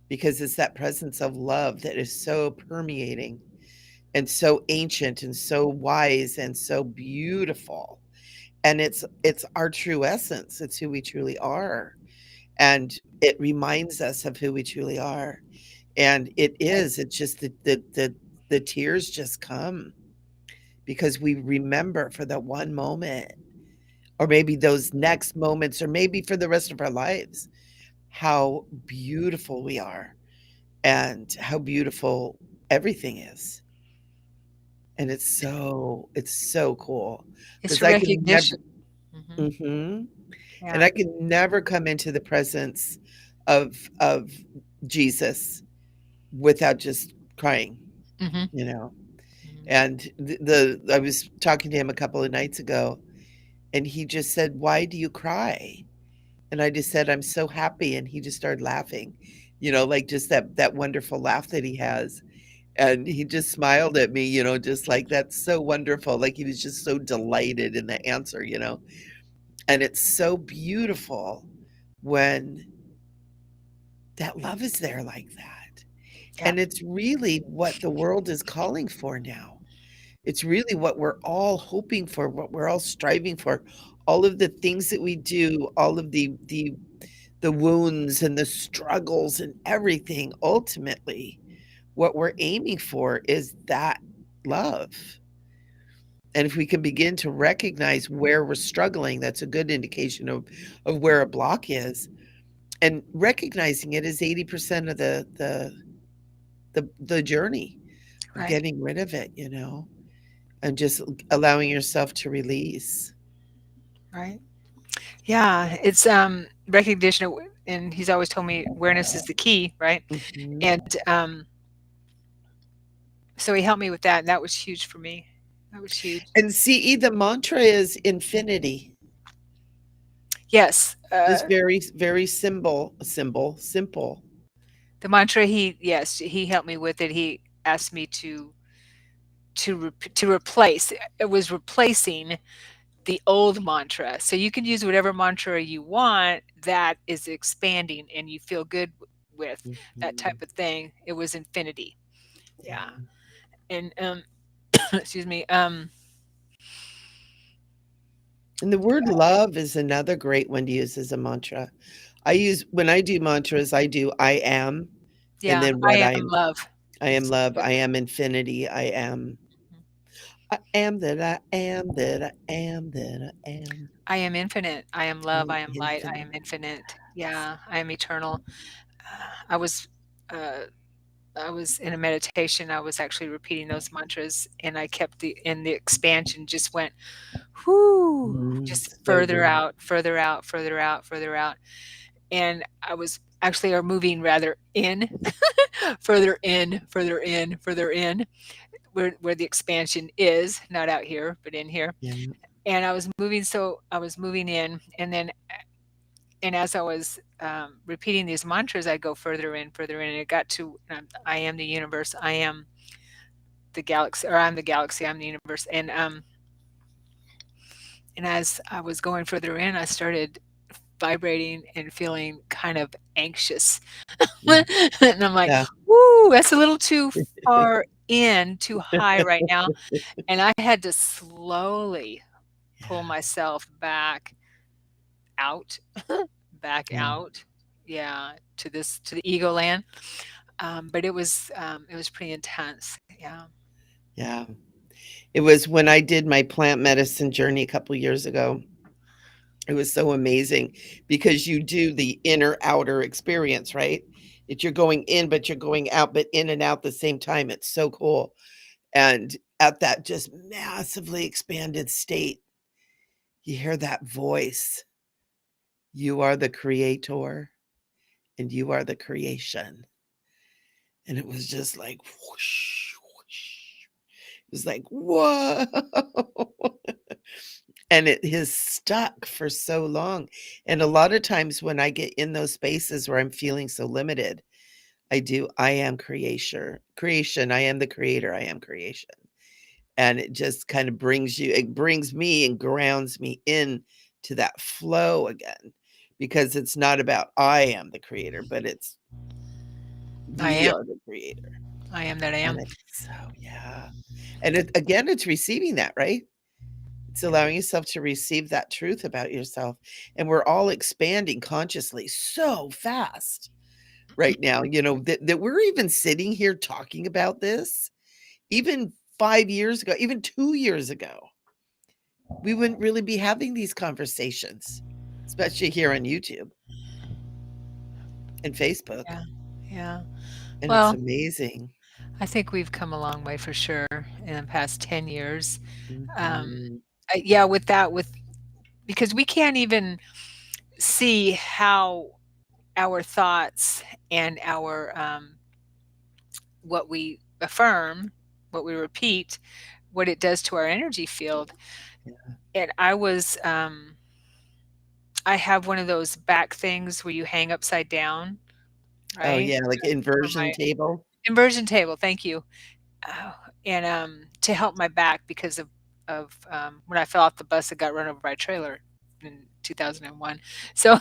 because it's that presence of love that is so permeating and so ancient and so wise and so beautiful. And it's our true essence. It's who we truly are. And it reminds us of who we truly are. And right. it's just the tears just come because we remember for that one moment, or maybe those next moments, or maybe for the rest of our lives, how beautiful we are and how beautiful everything is. And it's so cool It's because I can never recognition. Mhm. mhm, and Yeah. I can never come into the presence of Jesus without just crying, Mhm, you know? mhm. And the I was talking to him a couple of nights ago, and he just said, "Why do you cry?" And I just said, "I'm so happy," and he just started laughing, like just that wonderful laugh that he has. And he just smiled at me, just like, "That's so wonderful." Like, he was just so delighted in the answer. And it's so beautiful when that love is there like that. Yeah, And it's really what the world is calling for now. It's really what we're all hoping for, what we're all striving for. All of the things that we do, all of the wounds and the struggles and everything, ultimately, what we're aiming for is that love. And if we can begin to recognize where we're struggling, that's a good indication of where a block is. And recognizing it is 80% of the journey of right, getting rid of it, and just allowing yourself to release. right. Yeah, it's, recognition, and he's always told me awareness is the key, right? Mhm. And, so he helped me with that, and that was huge for me. That was huge. And CE, the mantra is infinity. Yes, Just very, very simple. the mantra yes, he helped me with it. He asked me to replace. It was replacing the old mantra. So you can use whatever mantra you want that is expanding and you feel good with, that Mhm. type of thing. It was infinity. Yeah. Yeah. And excuse me. And the word love is another great one to use as a mantra. When I do mantras, I do I am, and Yeah, then I what am love. I am It's love, good. I am infinity, I am that I am that I am that I am. I am infinite. I am I love. am I am light. I infinite. am infinite. Yes. Yeah, I am eternal. I was uh, I was in a meditation. I was actually repeating those mantras, and I kept the expansion just went, whoo, Mm, just so further good. out, further out, further out, further out. And I was actually are moving rather in, further in, further in, further in, where the expansion is, not out here, but in here. Yeah. And I was moving in, and then and as I was repeating these mantras, I'd go further in, and it got to I am the universe, I am the galaxy, or I'm the galaxy, I'm the universe, and as I was going further in, I started vibrating and feeling kind of anxious. Yeah. And I'm like, Yeah. "Woo, that's a little too far." in too high right now, and I had to slowly pull Yeah, myself out, back yeah, out, yeah, to the ego land. But it was pretty intense. Yeah. yeah. It was when I did my plant medicine journey a couple years ago. It was so amazing because you do the inner outer experience, right? That you're going in, but you're going out, but in and out the same time. It's so cool. And at that just massively expanded state, you hear that voice. You are the creator and you are the creation. And it was just like whoosh, whoosh. It was like, whoa. And it has stuck for so long. And a lot of times when I get in those spaces where I'm feeling so limited, I am creation. I am the creator. I am creation. And it just kind of it brings me and grounds me in to that flow again because it's not about I am the creator, but it's I we am. are the creator. I am that I And am. it's so, yeah. And again, it's receiving that, right? It's allowing yourself to receive that truth about yourself. And we're all expanding consciously so fast right now, that we're even sitting here talking about this. Even 5 years ago, even 2 years ago, we wouldn't really be having these conversations, especially here on YouTube and Facebook. Yeah. Yeah. And it's Well, amazing. I think we've come a long way for sure in the past 10 years. Um, Mhm. yeah, with because we can't even see how our thoughts and our what we affirm, what we repeat, what it does to our energy field. Yeah. And I have one of those back things where you hang upside down, Oh, right? yeah, like For inversion my table. inversion table. Thank you. Oh, and, to help my back because of when I fell off the bus that got run over by a trailer in 2001. So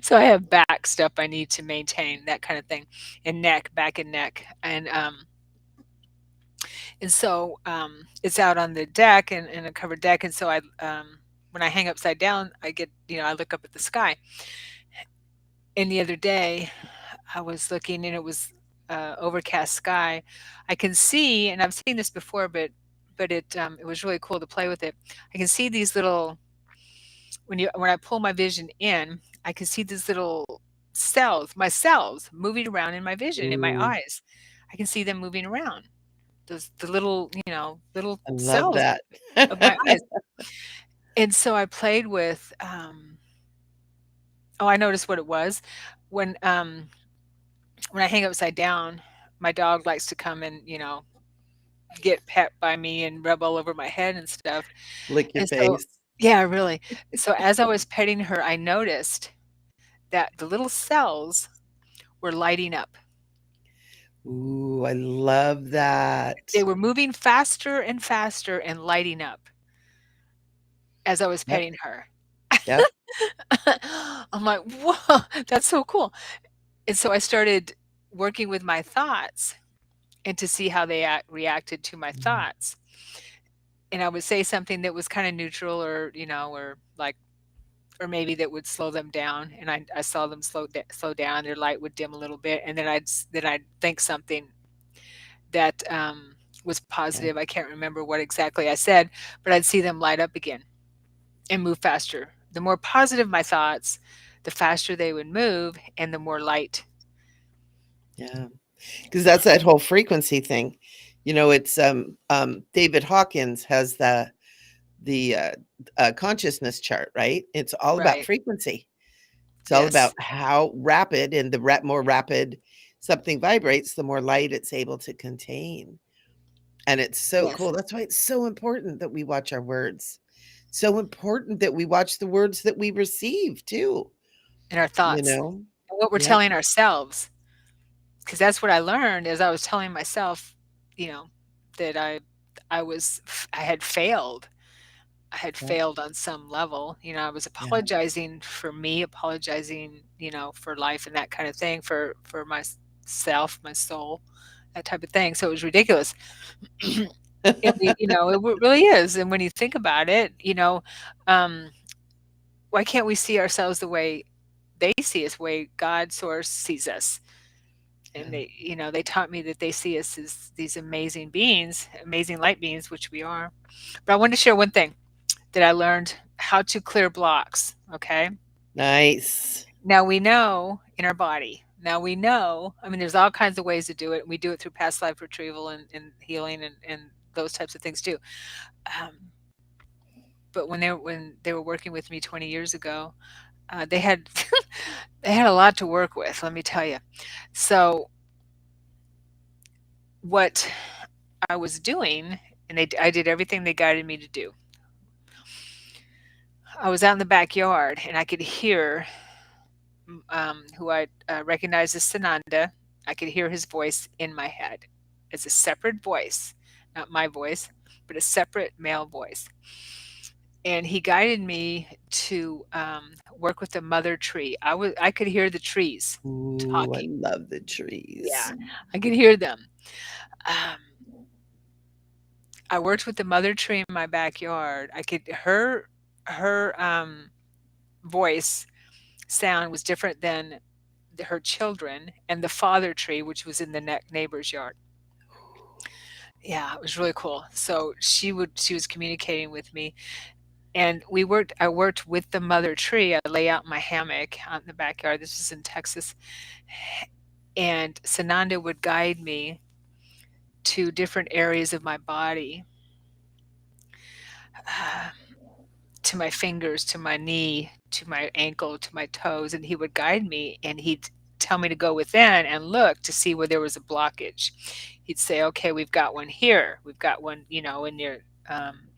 so I have back stuff I need to maintain, that kind of thing, and neck, back and neck, and so, it's out on the deck and a covered deck, and so when I hang upside down, I look up at the sky, and the other day, I was looking and it was, overcast sky. I can see, and I've seen this before, but it was really cool to play with it. I can see these little when I pull my vision in, I can see these little my cells moving around in my vision, in my Ooh, eyes. I can see them moving around. Those the little, little I love cells that. of my eyes. And so I played with, I noticed what it was. When, when I hang upside down, my dog likes to come and, get pet by me and rub all over my head and stuff. Lick your And so face. yeah, really. So as I was petting her, I noticed that the little cells were lighting up. Ooh, I love that. They were moving faster and faster and lighting up as I was Yep, petting her. yep, I'm like, "Whoa, that's so cool." And so I started working with my thoughts and to see how they reacted to my mhm, thoughts. And I would say something that was kind of neutral or like, or maybe that would slow them down. And I saw them slow down, their light would dim a little bit. And then I'd think something that was yeah, positive. I can't remember what exactly I said, but I'd see them light up again and move faster. The more positive my thoughts, the faster they would move and the more light. yeah. Because that's that whole frequency thing. It's, David Hawkins has the consciousness chart, right? It's all about Right. frequency. It's all about Yes. how rapid and more rapid something vibrates, the more light it's able to contain. And it's so Yes. cool. That's why it's so important that we watch our words. So important that we watch the words that we receive too, And our you thoughts know? and what we're Yep, telling ourselves. Because that's what I learned as I was telling myself, you know, that I had failed. I had yep, failed on some level. I was yeah, apologizing for me, apologizing, for life and that kind of thing, for myself, my soul, that type of thing. So it was ridiculous. And it really is. And when you think about it, um, why can't we see ourselves the way they see us, the way God source sees us? And Yeah. they taught me that they see us as these amazing beings, amazing light beings, which we are. But I wanted to share one thing that I learned: how to clear blocks. Okay. Nice. Now we know in our body. Now we know, I mean, there's all kinds of ways to do it. We do it through past life retrieval and healing and those types of things too. Um, but when they were working with me 20 years ago, they had they had a lot to work with. Let me tell you. So what I was doing, and I did everything they guided me to do. I was out in the backyard, and I could hear who I recognized as Sananda. I could hear his voice in my head as a separate voice, not my voice, but a separate male voice. And he guided me to work with the mother tree. I could hear the trees Ooh, I talking. love the Yeah, trees. I could hear them. Um, I worked with the mother tree in my backyard. I could her voice sound was different than her children and the father tree, which was in the neighbor's yard. Yeah, it was really cool. So she was communicating with me, and I worked with the mother tree. I lay out my hammock out in the backyard. This was in Texas, and Sananda would guide me to different areas of my body, uh, to my fingers, to my knee, to my ankle, to my toes, and he would guide me, and he'd tell me to go within and look to see where there was a blockage. He'd say, "Okay, we've got one here. We've got one, um,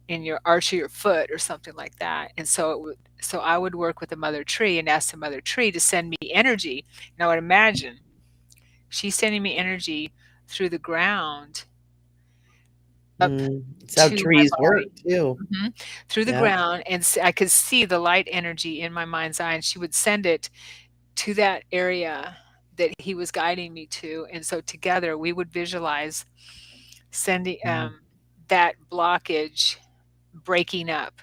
in your arch of your foot or something like that." And so I would work with the mother tree and ask the mother tree to send me energy. And I would imagine she's sending me energy through the ground up It's how to my trees work body. too. Mhm. Through the Yeah. ground, and I could see the light energy in my mind's eye, and she would send it to that area that he was guiding me to. And so together we would visualize sending Mm. that blockage breaking up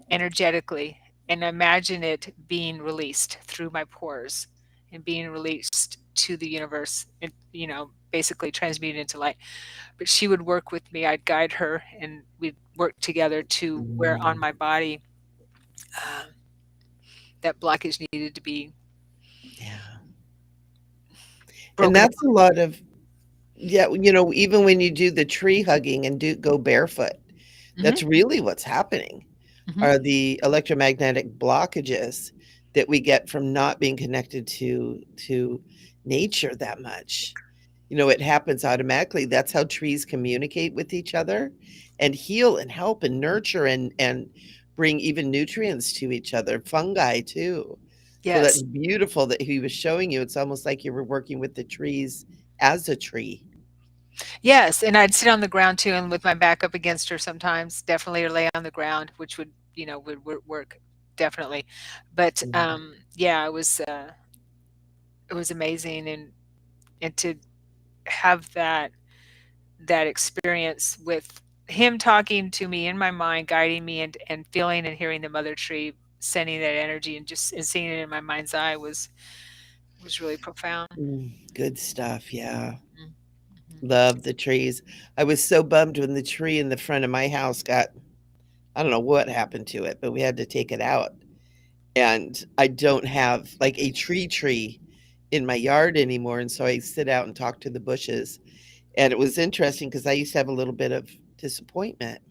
energetically, and imagine it being released through my pores and being released to the universe, and basically transmuted into light. But she would work with me. I'd guide her, and we'd work together to where on Mm. my body um, that blockage needed to be Yeah. And broken that's a apart. lot of, yeah, even when you do the tree hugging and go barefoot, Hmm. that's really what's happening, Hmm. are the electromagnetic blockages that we get from not being connected to nature that much. It happens automatically. That's how trees communicate with each other and heal and help and nurture and bring even nutrients to each other, fungi too. So that's Yes. beautiful that he was showing you. It's almost like you were working with the trees as a tree. Yes, and I'd sit on the ground too, and with my back up against her sometimes, definitely, or lay on the ground, which would work definitely. But Mhm. yeah, it was amazing, and to have that experience with him talking to me in my mind, guiding me, and feeling and hearing the mother tree sending that energy, and seeing it in my mind's eye was really profound. Good stuff. Yeah. Mhm, mhm. Love the trees. I was so bummed when the tree in the front of my house got, I don't know what happened to it, but we had to take it out. And I don't have like a tree in my yard anymore. And so I sit out and talk to the bushes. And it was interesting because I used to have a little bit of disappointment.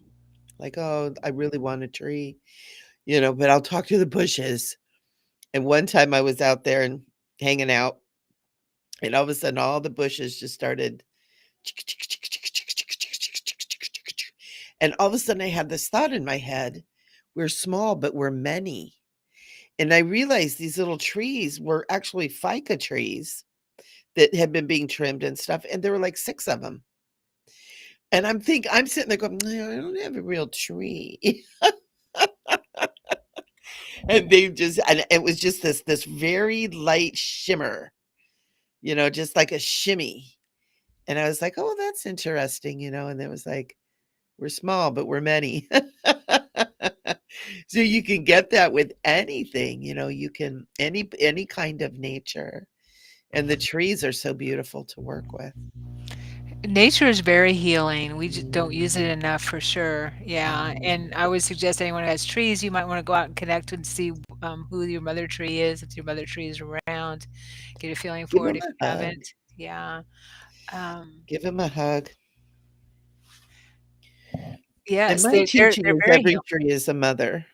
Like, oh, I really want a tree, but I'll talk to the bushes. And one time I was out there and hanging out, and all of a sudden all the bushes just started, and all of a sudden I had this thought in my head: we're small, but we're many. And I realized these little trees were actually ficus trees that had been being trimmed and stuff, and there were like 6 of them. And I'm sitting there going, "No, I don't have a real tree." And it was just this very light shimmer, just like a shimmy. And I was like, "Oh, that's interesting," and it was like, "We're small, but we're many." So you can get that with anything, you can any kind of nature. And the trees are so beautiful to work with. Nature is very healing. We just don't use it enough for sure. Yeah, Mhm. and I would suggest anyone who has trees, you might wanna go out and connect and see, who your mother tree is, if your mother tree is around, get a feeling Give for it them if a you hug. haven't. Yeah. Um, Give them a hug. And yes, my teaching they're is very every healing. tree is a mother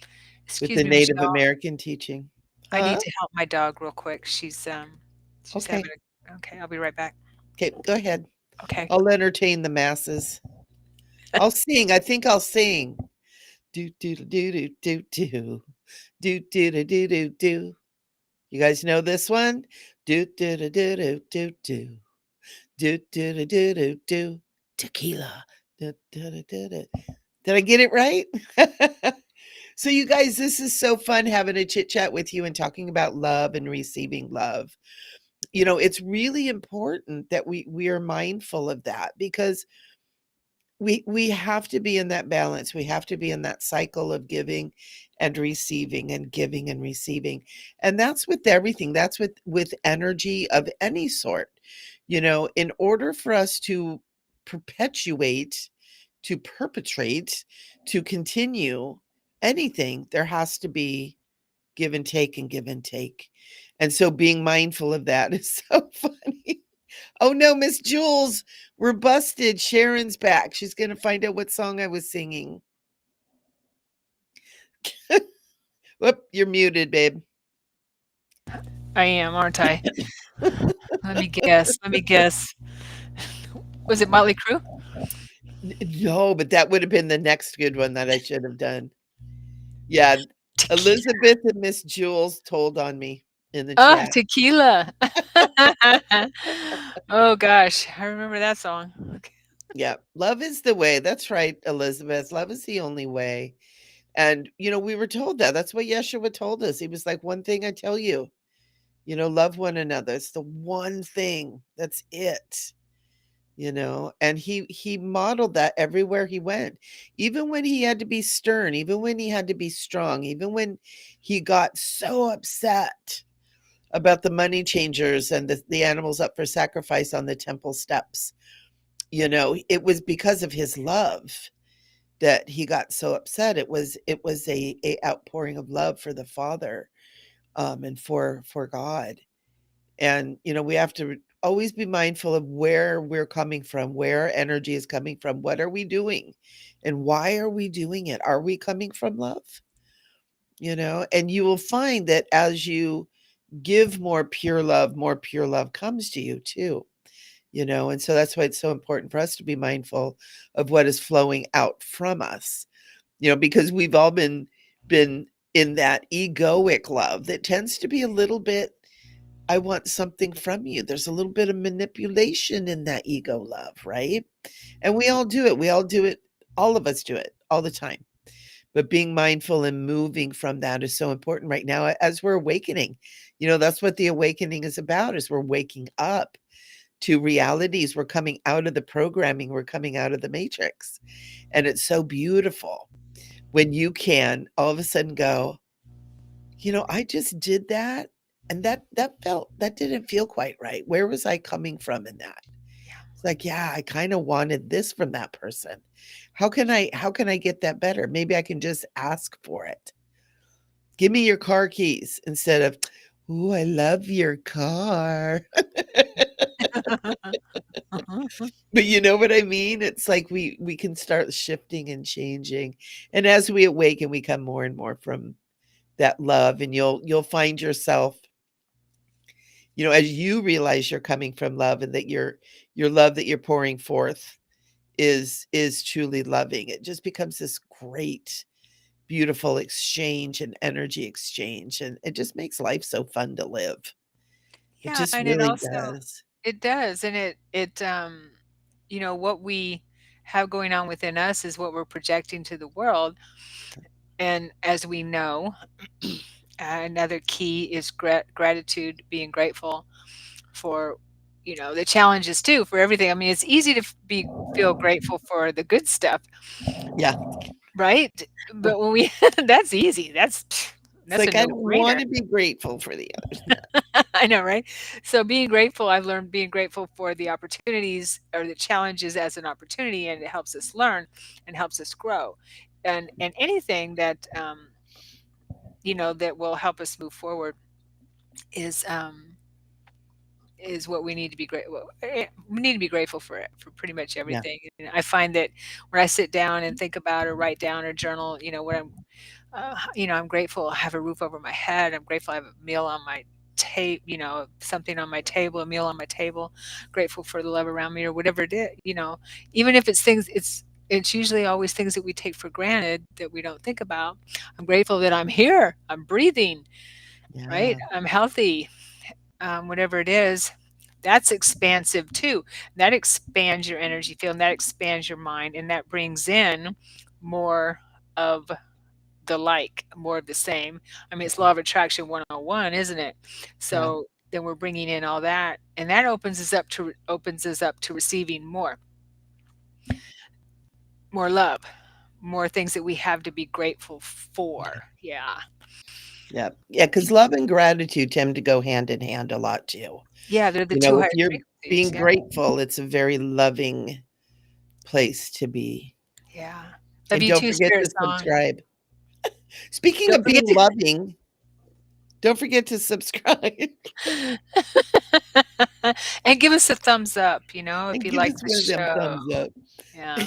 with Excuse the me, Native Michelle. American teaching. I need Huh? to help my dog real quick. She's having Okay. a okay, I'll be right back. Okay, go ahead. Okay. I'll entertain the masses. I'll sing. I think I'll sing. Do do do do do do do do do do do do. You guys know this one? Do do do do do do do do do do do do do. Tequila. Do, do, do, do, do. Did I get it right? So, you guys, this is so fun having a chit chat with you and talking about love and receiving love. It's really important that we are mindful of that because we have to be in that balance. We have to be in that cycle of giving and receiving and giving and receiving. And that's with everything. That's with energy of any sort. In order for us to perpetuate, to perpetrate, to continue anything, there has to be give and take and give and take. And so being mindful of that is so funny. Oh no, Miss Jules, we're busted. Sharon's back. She's going to find out what song I was singing. Whoop, you're muted, babe. I am, aren't I? Let me guess. Was it Motley Crue? No, but that would have been the next good one that I should have done. Yeah, Tequila. Elizabeth and Miss Jules told on me in the Oh, chat. tequila. Oh gosh, I remember that song. Okay. Yeah, love is the way. That's right, Elizabeth. Love is the only way. And, we were told that. That's what Yeshua told us. He was like, one thing I tell you, love one another. It's the one thing. That's it. And he modeled that everywhere he went. Even when he had to be stern, even when he had to be strong, even when he got so upset about the money changers and the animals up for sacrifice on the temple steps. It was because of his love that he got so upset. It was a outpouring of love for the Father, and for God. And we have to always be mindful of where we're coming from, where our energy is coming from, what are we doing, and why are we doing it? Are we coming from love? And you will find that as you give more pure love comes to you too. And so that's why it's so important for us to be mindful of what is flowing out from us, because we've all been in that egoic love that tends to be a little bit, I want something from you. There's a little bit of manipulation in that ego love, right? And we all do it. We all do it. All of us do it all the time. But being mindful and moving from that is so important right now as we're awakening. That's what the awakening is about, is we're waking up to realities. We're coming out of the programming. We're coming out of the matrix. And it's so beautiful when you can all of a sudden go, I just did that, and that didn't feel quite right. Where was I coming from in that? Yeah. It's like, yeah, I kind of wanted this from that person. How can I get that better? Maybe I can just ask for it. Give me your car keys instead of, "Ooh, I love your car." But you know what I mean? It's like we can start shifting and changing. And as we awaken, we come more and more from that love, and you'll find yourself, as you realize you're coming from love, and that your love that you're pouring forth is truly loving. It just becomes this great, beautiful exchange and energy exchange, and it just makes life so fun to live. It Yeah, just and it really also does. it does, and what we have going on within us is what we're projecting to the world, and as we know, another key is gratitude, being grateful for, the challenges too, for everything. I mean, it's easy to feel grateful for the good stuff, Yeah. right? But when we that's easy. It's That's a like, I don't no-brainer. wanna be grateful for the others. I know, right? So being grateful, I've learned being grateful for the opportunities or the challenges as an opportunity, and it helps us learn and helps us grow. And anything that that will help us move forward is is what we need to be we need to be grateful for it, for pretty much Yeah, everything. And I find that when I sit down and think about or write down or journal, what I'm grateful I have a roof over my head. I'm grateful I have a meal on my table, something on my table, a meal on my table. Grateful for the love around me or whatever it is. Even if it's things, it's usually always things that we take for granted that we don't think about. I'm grateful that I'm here. I'm breathing. Right. yeah, I'm healthy. Whatever it is, that's expansive too. That expands your energy field, and that expands your mind, and that brings in more of the like, more of the same. I mean, it's law of attraction 101, isn't it? yeah, So then we're bringing in all that, and that opens us up to receiving more love, more things that we have to be grateful yeah, for. Yeah. yeah, yeah. Because love and gratitude tend to go hand in hand a lot too. Yeah, they're the You two know, if highest you're frequencies. being Yeah. grateful, it's a very loving place to be. Yeah. Love And you don't too, forget Spirit to Song. subscribe. Speaking Don't of being forget to loving, don't forget to subscribe and give us a thumbs up, if and you give like us the one of them show. thumbs up. Yeah.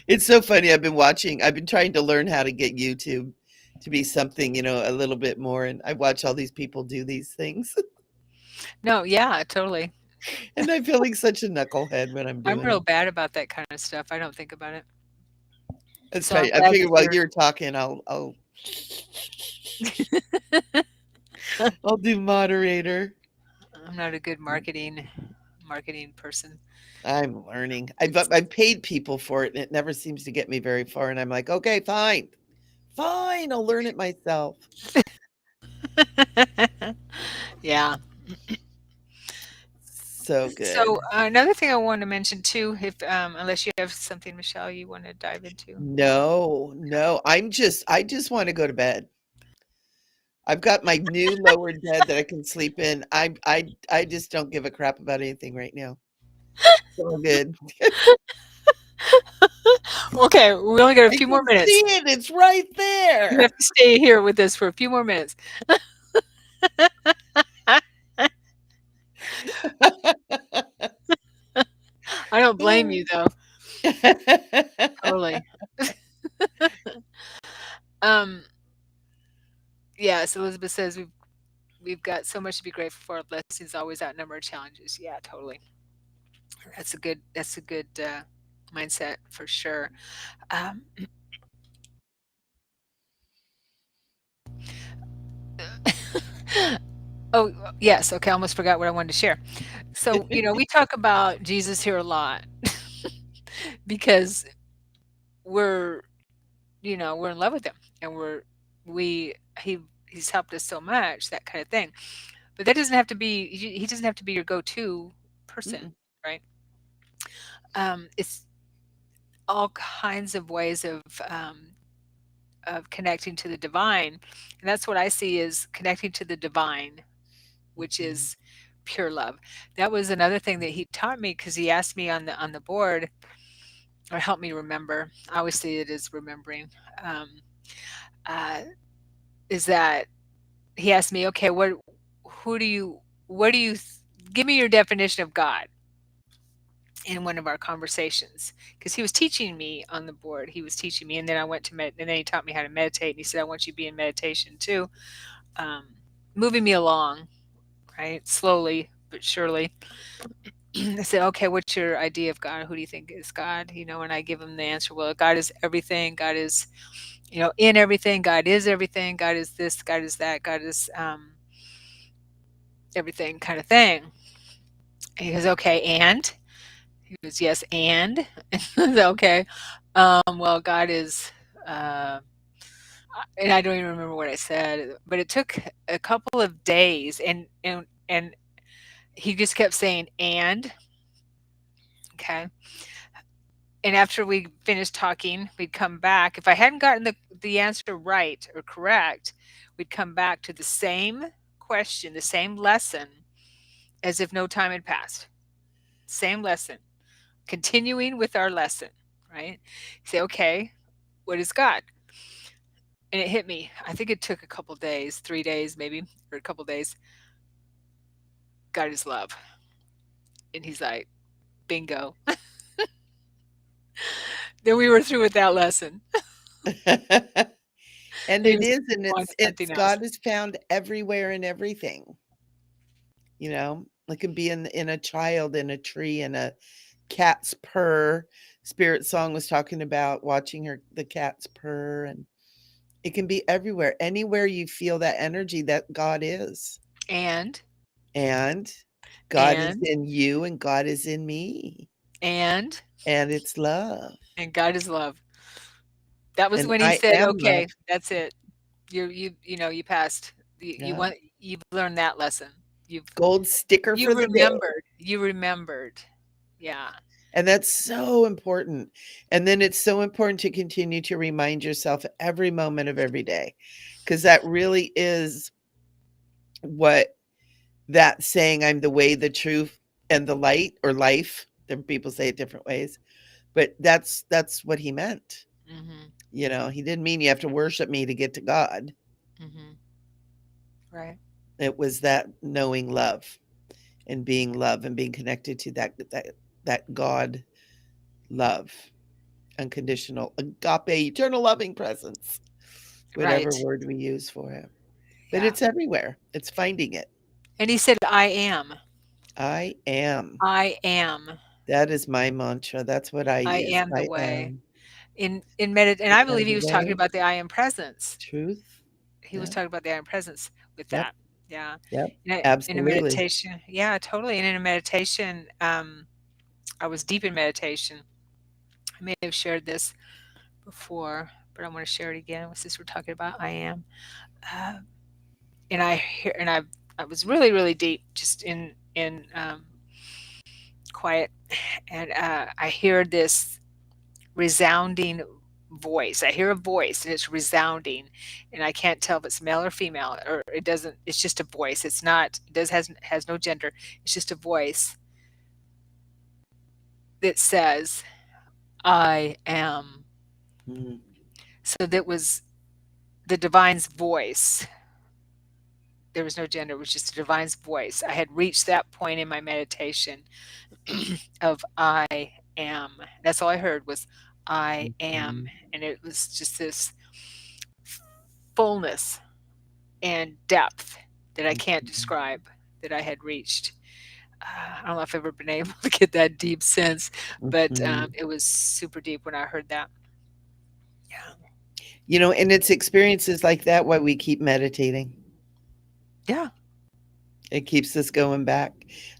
It's so funny. I've been trying to learn how to get YouTube to be something, a little bit more. And I watch all these people do these things. No, yeah, totally. And I'm feeling such a knucklehead when I'm I'm doing real them. bad about that kind of stuff. I don't think about it. That's So I'm right. I glad figured that while you're you're talking, I'll do moderator. I'm not a good marketing person. I'm learning. It's I've paid people for it, and it never seems to get me very far. And I'm like, okay, fine, fine, I'll learn it myself. yeah. So So, good. another thing I wanted to mention too, if unless you have something, Michelle, you want to dive into. No, no, I just want to go to bed. I've got my new lowered bed that I can sleep in. I just don't give a crap about anything right now. It's all good. Okay, we only got a I few more can see minutes. it. It's right You have there. to stay here with us for a few more minutes. I don't blame you though. Totally. Um, yes, Elizabeth says we've got so much to be grateful for. Our blessings always outnumber our challenges. Yeah, totally. That's a good mindset for sure. Um, oh yes, okay. I almost forgot what I wanted to share. So we talk about Jesus here a lot because we're we're in love with him, and we he's helped us so much, that kind of thing. But that doesn't have to be he doesn't have to be your go-to person, Mm-mm, right? It's all kinds of ways of connecting to the divine, and that's what I see is connecting to the divine, which mhm. is pure love. That was another thing that he taught me because he asked me on the board, or helped me remember. I always see it as remembering. Um, uh, is that he asked me, okay, who do you, what do you, give me your definition of God in one of our conversations, because he was teaching me on the board. He was teaching me, and then I went to and then he taught me how to meditate. And he said, I want you to be in meditation too, um, moving me along, right, slowly but surely. I said, okay, what's your idea of God? Who do you think is God? And I give him the answer. Well, God is everything. God is, in everything. God is everything. God is this. God is that. God is everything, kind of thing. And he goes, okay, and he goes, yes, and I said, okay. Well, God is. and I don't even remember what I said, but it took a couple of days, and he just kept saying, "And," okay? And after we finished talking, we'd come back. If I hadn't gotten the answer right or correct, we'd come back to the same question, the same lesson, as if no time had passed. Same lesson, continuing with our lesson, right? Say, "Okay, what is God?" And it hit me. I think it took a couple days, 3 days maybe, or a couple days. God is love. And he's like, bingo. Then we were through with that lesson. And He it was is, and on to it's something else. God is found everywhere and everything, it can be in a child, in a tree, in a cat's purr. Spirit Song was talking about watching the cat's purr, and it can be everywhere. Anywhere you feel that energy, that God is. And, And God is and, in you and God is in me. and, And it's love. and God is love. That was And when he I said, am love. "Okay, that's it. You passed. Yeah. You've learned that lesson. Gold sticker You for the day. remembered. You remembered." Yeah. And that's so important. And then it's so important to continue to remind yourself every moment of every day, because that really is what that saying, I'm the way, the truth, and the light, or life. Different people say it different ways, but that's what he meant. Mhm. He didn't mean you have to worship me to get to God. Mhm. Right. It was that knowing love and being love and being connected to that God love, unconditional, agape, eternal loving presence, whatever Right. word we use for it. But Yeah. it's everywhere. It's finding it. And he said, "I am. I am. I am. That is my mantra. That's what I I use. am the I way." am. And I I am believe he the was talking way, about the I am presence. truth. He was Yeah. talking about the I am presence with Yep. that. Yeah. Yep. In a Absolutely. meditation, yeah, totally. And in a meditation, I was deep in meditation. I may have shared this before, but I want to share it again since we're talking about I am. Uh, and I was really, really deep, just in quiet, and I hear this resounding voice. I hear a voice and it's resounding, and I can't tell if it's male or female, or it doesn't. It's just a voice. It's not. It does has no gender. It's just a voice that says, "I am." Mm, So that was the divine's voice. There was no gender. It was just a divine's voice. I had reached that point in my meditation of I am. That's all I heard was I am, mhm, and it was just this fullness and depth that I can't mhm, describe that I had reached. I don't know if I've ever been able to get that deep since, but mhm. it was super deep when I heard that. Yeah. And it's experiences like that why we keep meditating. Yeah. It keeps us going back.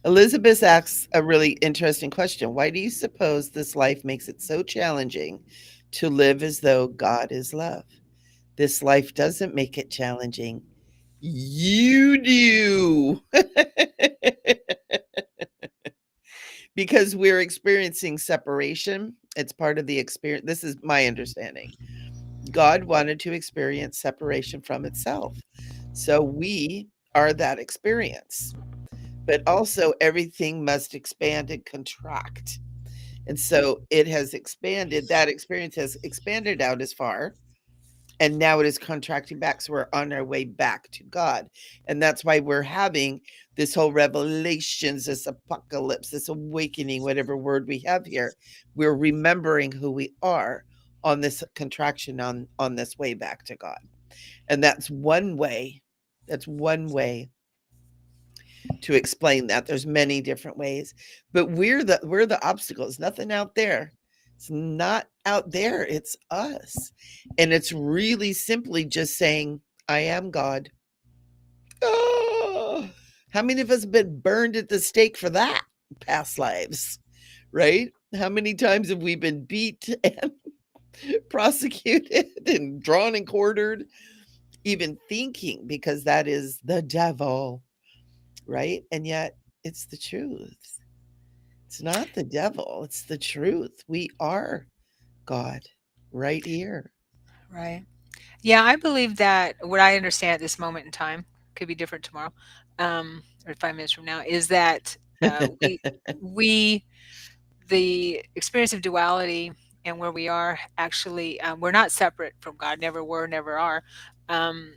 Elizabeth asks a really interesting question. Why do you suppose this life makes it so challenging to live as though God is love? This life doesn't make it challenging. You do. Because we're experiencing separation. It's part of the experience. This is my understanding. God wanted to experience separation from itself. So we are that experience. But also, everything must expand and contract. And so it has expanded, that experience has expanded out as far. And now it is contracting back. So we're on our way back to God. And that's why we're having this whole revelations, this apocalypse, this awakening, whatever word we have here. We're remembering who we are on this contraction, on this way back to God. And that's one way. That's one way to explain that. There's many different ways, but we're the obstacles. Nothing out there. It's not out there. It's us. And it's really simply just saying, I am God. Oh, how many of us have been burned at the stake for that? Past lives, right? How many times have we been beat and prosecuted and drawn and quartered, even thinking, because that is the devil, right? And yet it's the truth. It's not the devil, it's the truth. We are God right here. Right. Yeah, I believe that what I understand at this moment in time could be different tomorrow, or 5 minutes from now, is that we the experience of duality and where we are actually we're not separate from God, never were, never are. Um,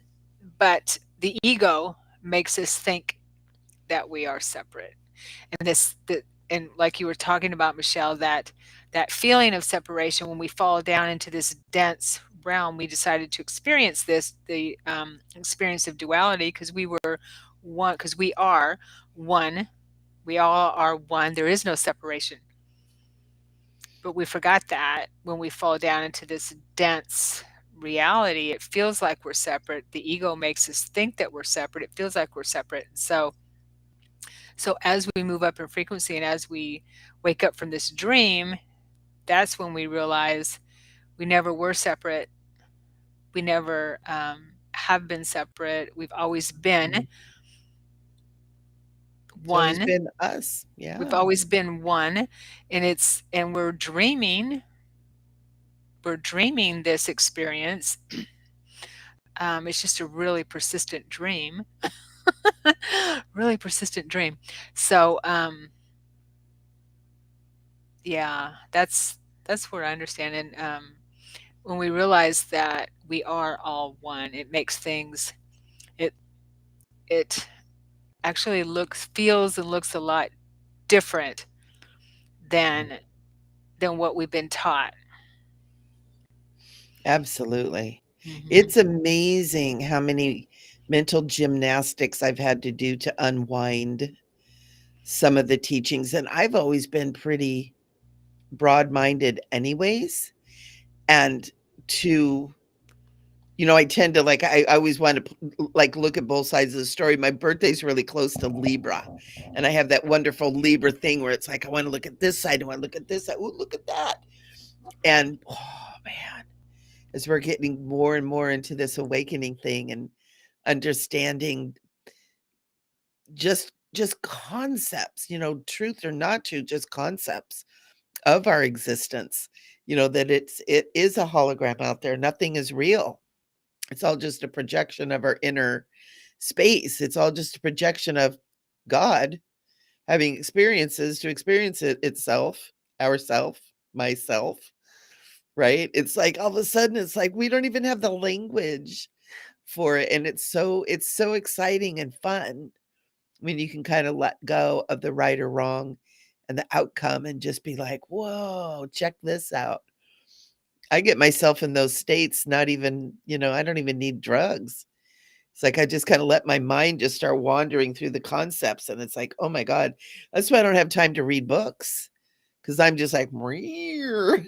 but the ego makes us think that we are separate. And and like you were talking about, Michelle, that feeling of separation when we fall down into this dense realm, we decided to experience the experience of duality because we were one, because we are one. We all are one. There is no separation. But we forgot that when we fall down into this dense reality, it feels like we're separate. The ego makes us think that we're separate. It feels like we're separate. So as we move up in frequency and as we wake up from this dream, that's when we realize we never were separate. We never have been separate. We've always been Mhm. It's always one. been us. We've Yeah. always been one, and we're dreaming. We're dreaming this experience. It's just a really persistent dream, really persistent dream. So yeah, that's what I understand. And when we realize that we are all one, it makes things it it actually feels and looks a lot different Mm. than what we've been taught. Absolutely. Hmm. It's amazing how many mental gymnastics I've had to do to unwind some of the teachings, and I've always been pretty broad-minded anyways, and to I tend to I always want to like look at both sides of the story. My birthday's really close to Libra, and I have that wonderful Libra thing where it's like I want to look at this side, I want to look at this side. Oh, look at that! And oh man, as we're getting more and more into this awakening thing and understanding just concepts, truth or not truth, just concepts of our existence. That it is a hologram out there. Nothing is real. It's all just a projection of our inner space. It's all just a projection of God having experiences to experience itself, ourself, myself, right? It's like all of a sudden it's like we don't even have the language for it, and it's so exciting and fun when you can kind of let go of the right or wrong and the outcome and just be like, "Whoa, check this out." I get myself in those states, not even, I don't even need drugs. It's like I just kinda let my mind just start wandering through the concepts, and it's like, "Oh my god." That's why I don't have time to read books, because 'cause I'm just like, living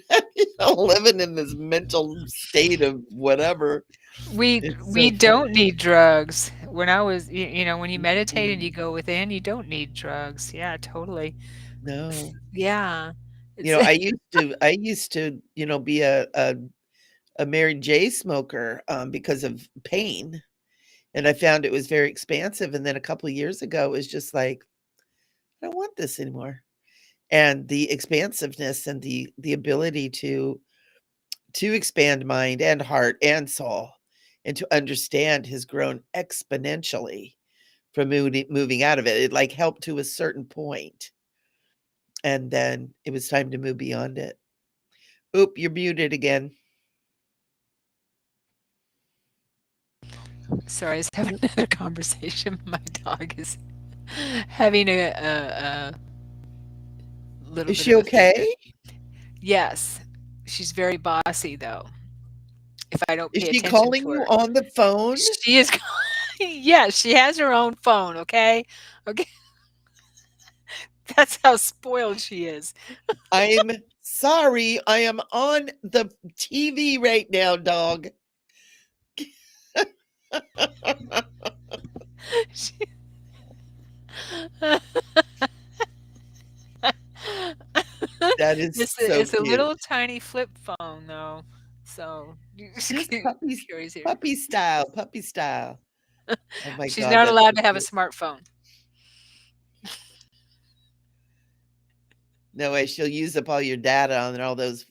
in this mental state of whatever. It's We so don't fun. need drugs. When I was, when you meditate and Mm-mm. you go within, you don't need drugs. Yeah, totally. No. Yeah, You it's know, I used to, be a Mary J smoker, because of pain, and I found it was very expansive, and then a couple of years ago, it was just like, "I don't want this anymore." And the expansiveness and the ability to expand mind and heart and soul and to understand has grown exponentially from moving out of it. It, like, helped to a certain point, and then it was time to move beyond it. Oop, you're muted again. sorry, I was having another conversation. My dog is having a little Is bit she of a fit. okay? Yes, she's very bossy though. If I don't Is pay she attention calling to you her, on the phone? she is. Yes, she has her own phone. Okay, okay, that's how spoiled she is. I'm sorry, I am on the TV right now, dog. She, That is so it's a cute. little tiny flip phone though. So, just Just puppies, curious here. puppy style, puppy style. Oh my She's god, not that's allowed so to have a cute. smartphone. No way, she'll use up all your data on all those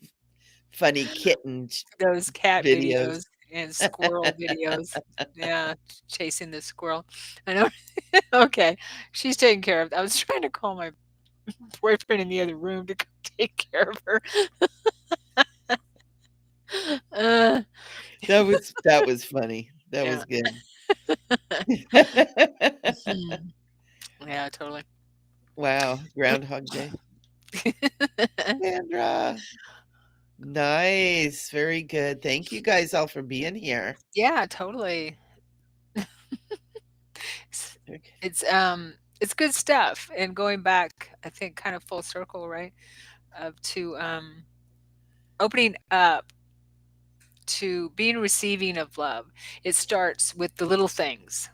funny kitten Those cat videos. videos and squirrel videos. Yeah, chasing the squirrel. I know. Okay, she's taken care of. I was trying to call my boyfriend in the other room to come take care of her. Uh, That was funny. That yeah. was good. Mhm. Yeah, totally. Wow, Groundhog Day. Sandra. Nice, very good. Thank you guys all for being here. Yeah, totally. It's Okay. it's good stuff, and going back, I think, kind of full circle, right? To opening up to being receiving of love. It starts with the little things,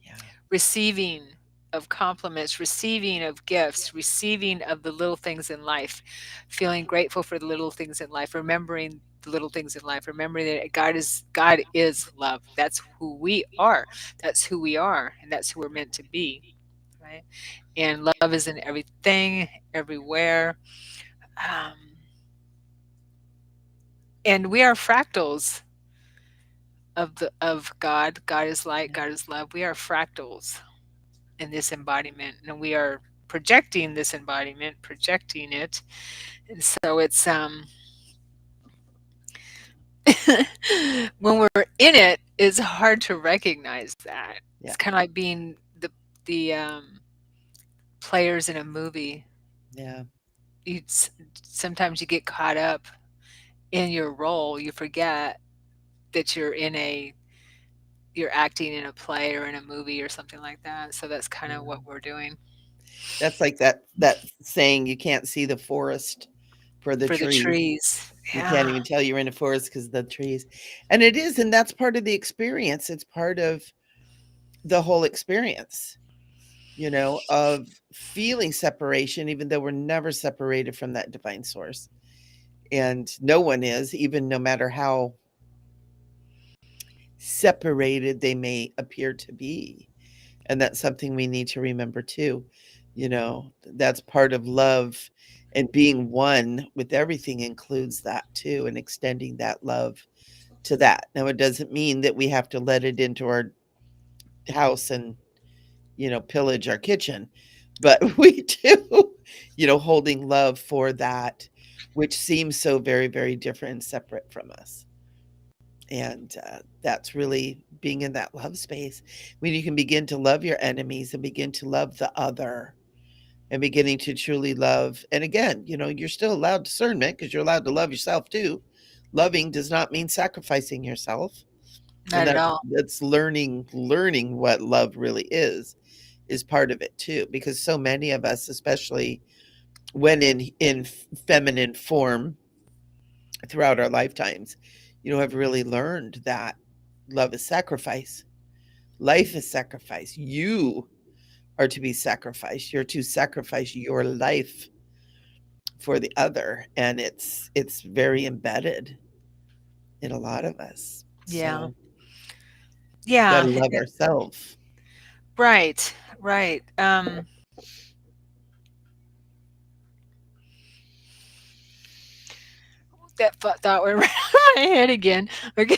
Yeah, receiving of compliments, receiving of gifts, receiving of the little things in life, feeling grateful for the little things in life, remembering the little things in life, remembering that God is love. That's who we are. That's who we are, and that's who we're meant to be, right? And love is in everything, everywhere. Um, and we are fractals of God. God is light, yeah, God is love. We are fractals in this embodiment, and we are projecting this embodiment, projecting it. And so it's when we're in it, it's hard to recognize that. yeah, It's kind of like being the players in a movie. yeah. You sometimes you get caught up in your role. You forget that you're acting in a play or in a movie or something like that. So that's kind of Yeah. what we're doing That's like that saying, "You can't see the forest for the for the trees." trees. You can't Yeah. even tell you're in a forest because the trees. And it is, and that's part of the experience. It's part of the whole experience, of feeling separation, even though we're never separated from that divine source. And no one is, even no matter how separated they may appear to be. And that's something we need to remember too. That's part of love, and being one with everything includes that too, and extending that love to that. Now, it doesn't mean that we have to let it into our house and, pillage our kitchen, but we do, holding love for that, which seems so very, very different and separate from us. And that's really being in that love space when you can begin to love your enemies and begin to love the other and beginning to truly love. And again, you're still allowed discernment because you're allowed to love yourself too. Loving does not mean sacrificing yourself. And Not at all. that's learning what love really is part of it too, because so many of us, especially when in feminine form throughout our lifetimes, have really learned that love is sacrifice. Life is sacrifice. You are to be sacrificed. You're to sacrifice your life for the other, and it's very embedded in a lot of us. Yeah. So, got Yeah. to love ourselves. Right. Right. That thought went right my head again. Okay.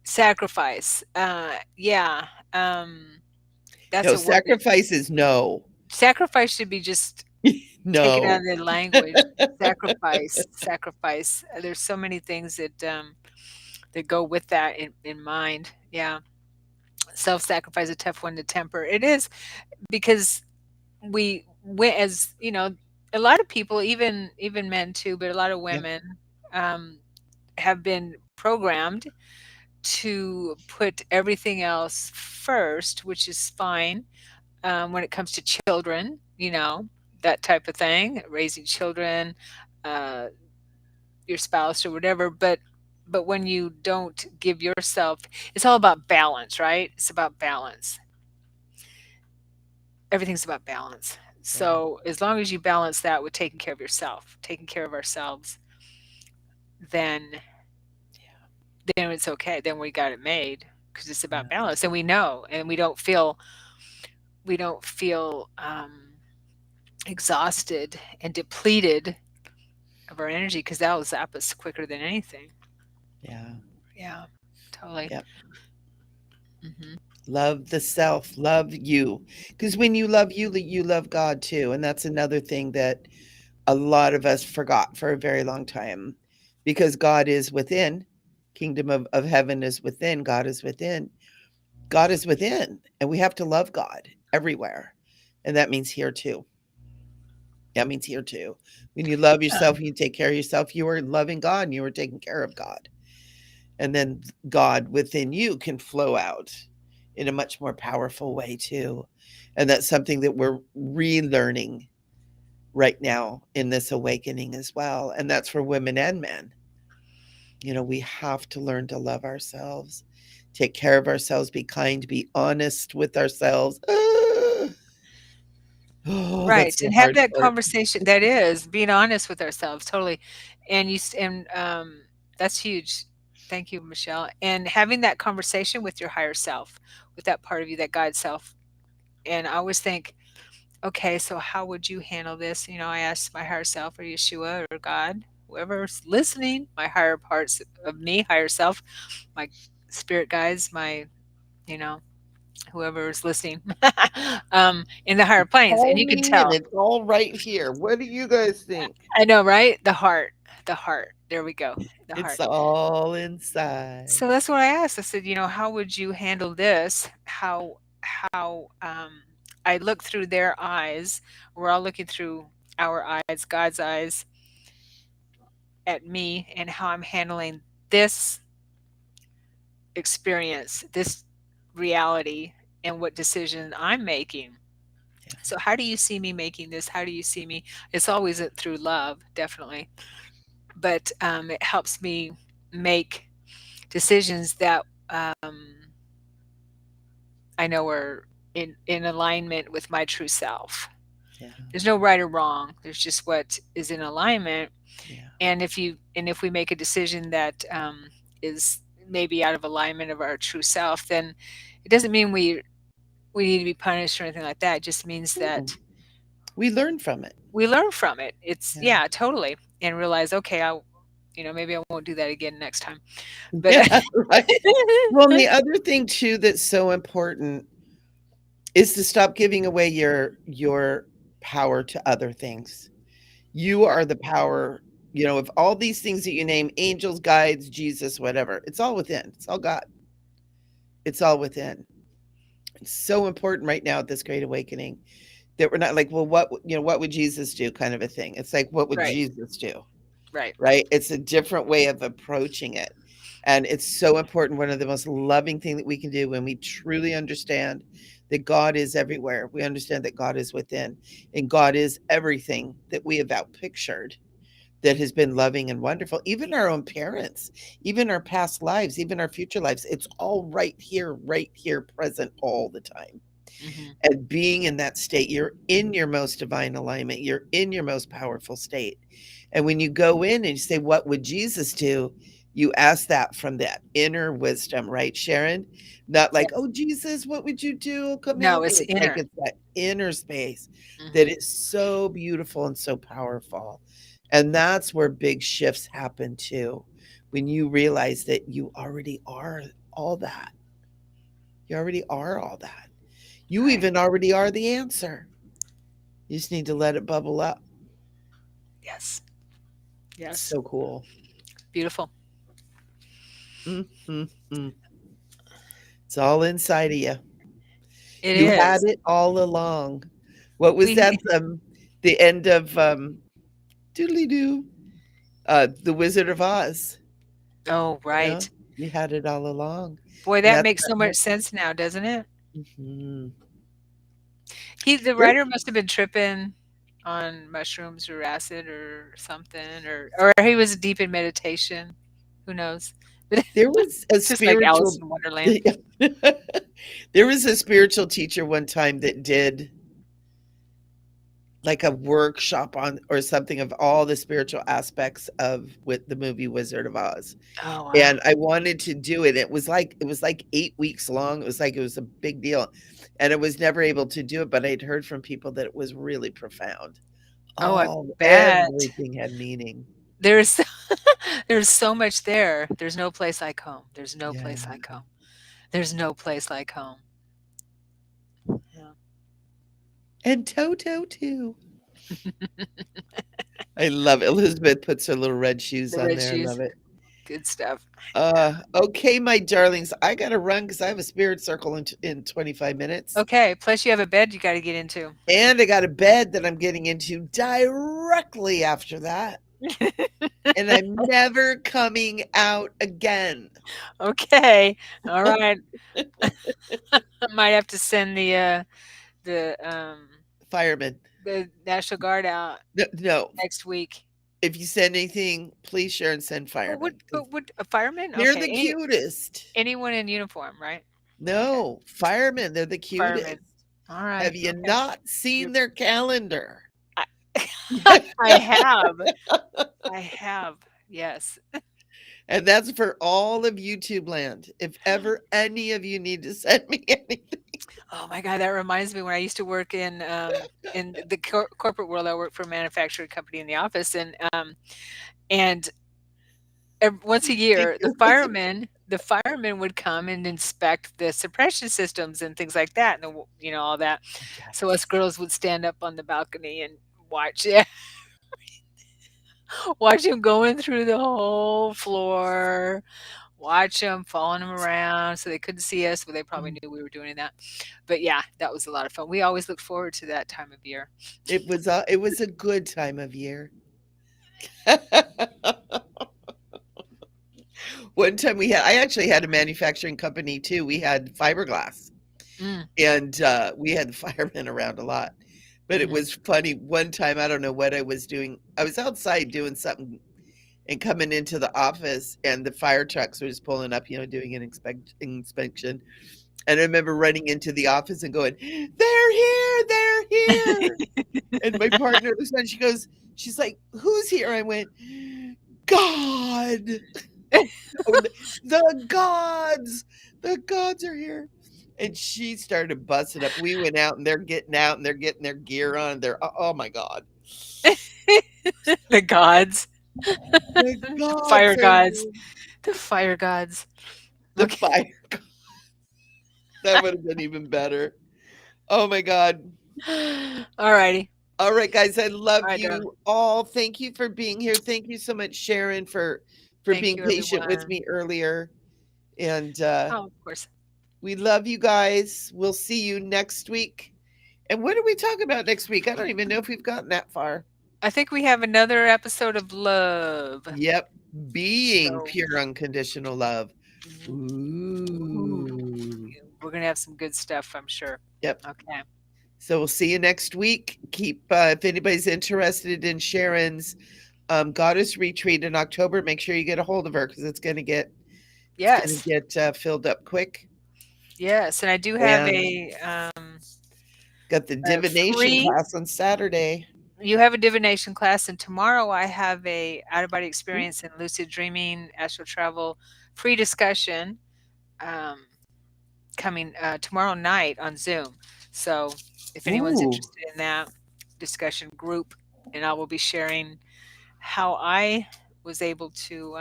Sacrifice. Yeah. That's No, a word that sacrifice is no. sacrifice should be just taken out No. of the language. Sacrifice, sacrifice. There's so many things that go with that in mind. Yeah. Self-sacrifice, a tough one to temper. It is because we went as a lot of people, even men too, but a lot of Yeah, women um, have been programmed to put everything else first, which is fine when it comes to children, that type of thing, raising children, uh, your spouse or whatever. But when you don't give yourself, it's all about balance, right? It's about balance. Everything's about balance. Yeah. So as long as you balance that with taking care of yourself, taking care of ourselves, then then it's okay. Then we got it made because it's about Yeah. balance, and we know, and we don't feel exhausted and depleted of our energy because that'll zap us quicker than anything. Yeah. Yeah, totally. Yep. Hmm. Love the self, love you. Because when you love you, you love God too. And that's another thing that a lot of us forgot for a very long time. Because God is within, kingdom of heaven is within, God is within. God is within. And we have to love God everywhere. And that means here too. That means here too. When you love Yeah. yourself and you take care of yourself, you are loving God and you are taking care of God. And then God within you can flow out in a much more powerful way too. And that's something that we're relearning right now in this awakening as well. And that's for women and men. We have to learn to love ourselves, take care of ourselves, be kind, be honest with ourselves. Oh, Right, that's the and have hard that part. conversation. That is being honest with ourselves, totally. And that's huge. Thank you, Michelle. And having that conversation with your higher self, with that part of you, that God self. And I always think, okay, so how would you handle this? I ask my higher self or Yeshua or God, whoever's listening, my higher parts of me, higher self, my spirit guides, my, you know, whoever's listening, in the higher planes. And Call you can me and tell. it's all right here. What do you guys think? I know, right? The heart. There we go. The It's heart. all inside. So that's what I asked. I said, how would you handle this? How I look through their eyes. We're all looking through our eyes, God's eyes at me and how I'm handling this experience, this reality, and what decision I'm making. Yeah, So how do you see me making this? How do you see me? It's always through love, definitely. But it helps me make decisions that I know are in alignment with my true self. yeah, There's no right or wrong. There's just what is in alignment. yeah. And if we make a decision that is maybe out of alignment of our true self, then it doesn't mean we need to be punished or anything like that. It just means Mm. that We learn from it. we learn from it. It's Yeah. yeah, totally, and realize okay, maybe I won't do that again next time. But Yeah, right. Well, and the other thing too that's so important is to stop giving away your power to other things. You right. are the power, of all these things that you name, angels, guides, Jesus, whatever. It's all within. It's all God. It's all within. It's so important right now at this great awakening that we're not like, well, what would Jesus do kind of a thing. It's like, what would Right. Jesus do? Right. Right? It's a different way of approaching it. And it's so important. One of the most loving thing that we can do when we truly understand that God is everywhere. We understand that God is within and God is everything that we have outpictured that has been loving and wonderful. Even our own parents, even our past lives, even our future lives, it's all right here, present all the time. Hmm. And being in that state, you're in your most divine alignment, you're in your most powerful state. And when you go in and you say, what would Jesus do? You ask that from that inner wisdom, right, Sharon? Not like, Yes. oh, Jesus, what would you do? Come No, help me. it's It's like inner. it's that inner space that Hmm. is so beautiful and so powerful. And that's where big shifts happen too. When you realize that you already are all that. You already are all that. You Right. even already are the answer. You just need to let it bubble up. Yes. It's Yes. so cool. Beautiful. Mm-hmm. It's all inside of you. It You had is. it all along. What was We that? The end of Doodly Doo, The Wizard of Oz. Oh, You know, right. you had it all along, Boy, and that that's makes that so much message. sense now, doesn't it? Hmm. The There, writer must have been tripping on mushrooms or acid or something, or he was deep in meditation. Who knows? But there was a just like Alice spiritual. in Wonderland. There was a spiritual teacher one time that did like a workshop on or something of all the spiritual aspects of with the movie Wizard of Oz. Oh, wow. And I wanted to do it. It was like 8 weeks long. It was a big deal. And I was never able to do it, but I'd heard from people that it was really profound. Oh, I All bet. everything had meaning. There's there's so much there. There's no place like home. There's no Yeah. place like home. There's no place like home. Yeah. And Toto too. I love it. Elizabeth puts her little red shoes The on red there. I shoes, love it. good stuff. Yeah. Okay, my darlings, I gotta run because I have a spirit circle in 25 minutes. Okay, plus you have a bed you gotta get into. And I got a bed that I'm getting into directly after that. And I'm never coming out again. Okay. All right. I might have to send the, Firemen. the National Guard out No, no. next week. If you send anything, please share and send firemen because But would a fireman? they're Okay, the cutest. anyone in uniform, right? Okay, No, firemen, they're the fireman. cutest. Alright, Have you okay. not You're seen their calendar? I I have, I have, yes. And that's for all of YouTube land. If ever any of you need to send me anything. Oh my god, that reminds me when I used to work in the corporate world. I worked for a manufacturing company in the office, and once a year, the firemen would come and inspect the suppression systems and things like that, and all that. So us Yes. girls would stand up on the balcony and watch, yeah, watch them going through the whole floor, watch them following them around, so they couldn't see us, but they probably knew we were doing that. But yeah, that was a lot of fun. We always looked forward to that time of year. It was a good time of year. One time I actually had a manufacturing company too. We had fiberglass Mm, and we had the firemen around a lot. But it mhm. was funny. One time, I don't know what I was doing. I was outside doing something and coming into the office, and the fire trucks were just pulling up, doing an inspection. And I remember running into the office and going, "They're here! They're here!" And my partner this time, she's like, "Who's here?" I went, "God, oh, the gods are here." And she started busting up. We went out, and they're getting their gear on. Oh my God, The gods, the the fire gods are gods, here. the fire gods. The Okay. fire. That would have been even better. Oh my God. Alrighty. All right, guys, I love Alright, darling. you all. Thank you for being here. Thank you so much, Sharon, for Thank being you, patient with everyone. me earlier. And Oh, of course. we love you guys. We'll see you next week. And what are we talking about next week? I don't even know if we've gotten that far. I think we have another episode of love. Yep. Being So, pure unconditional love. mhm. Ooh, Ooh. we're gonna have some good stuff, I'm sure. Yep. Okay. So we'll see you next week. Keep if anybody's interested in Sharon's goddess retreat in October, make sure you get a hold of her because it's gonna Yes. get filled up quick. Yes, and I do have And a got the divination free class on Saturday. you have a divination class, and tomorrow I have a out-of-body Ooh. experience in lucid dreaming, astral travel, free discussion, um, coming, tomorrow night on Zoom. So, if anyone's Ooh. interested in that discussion group, and I will be sharing how I was able to,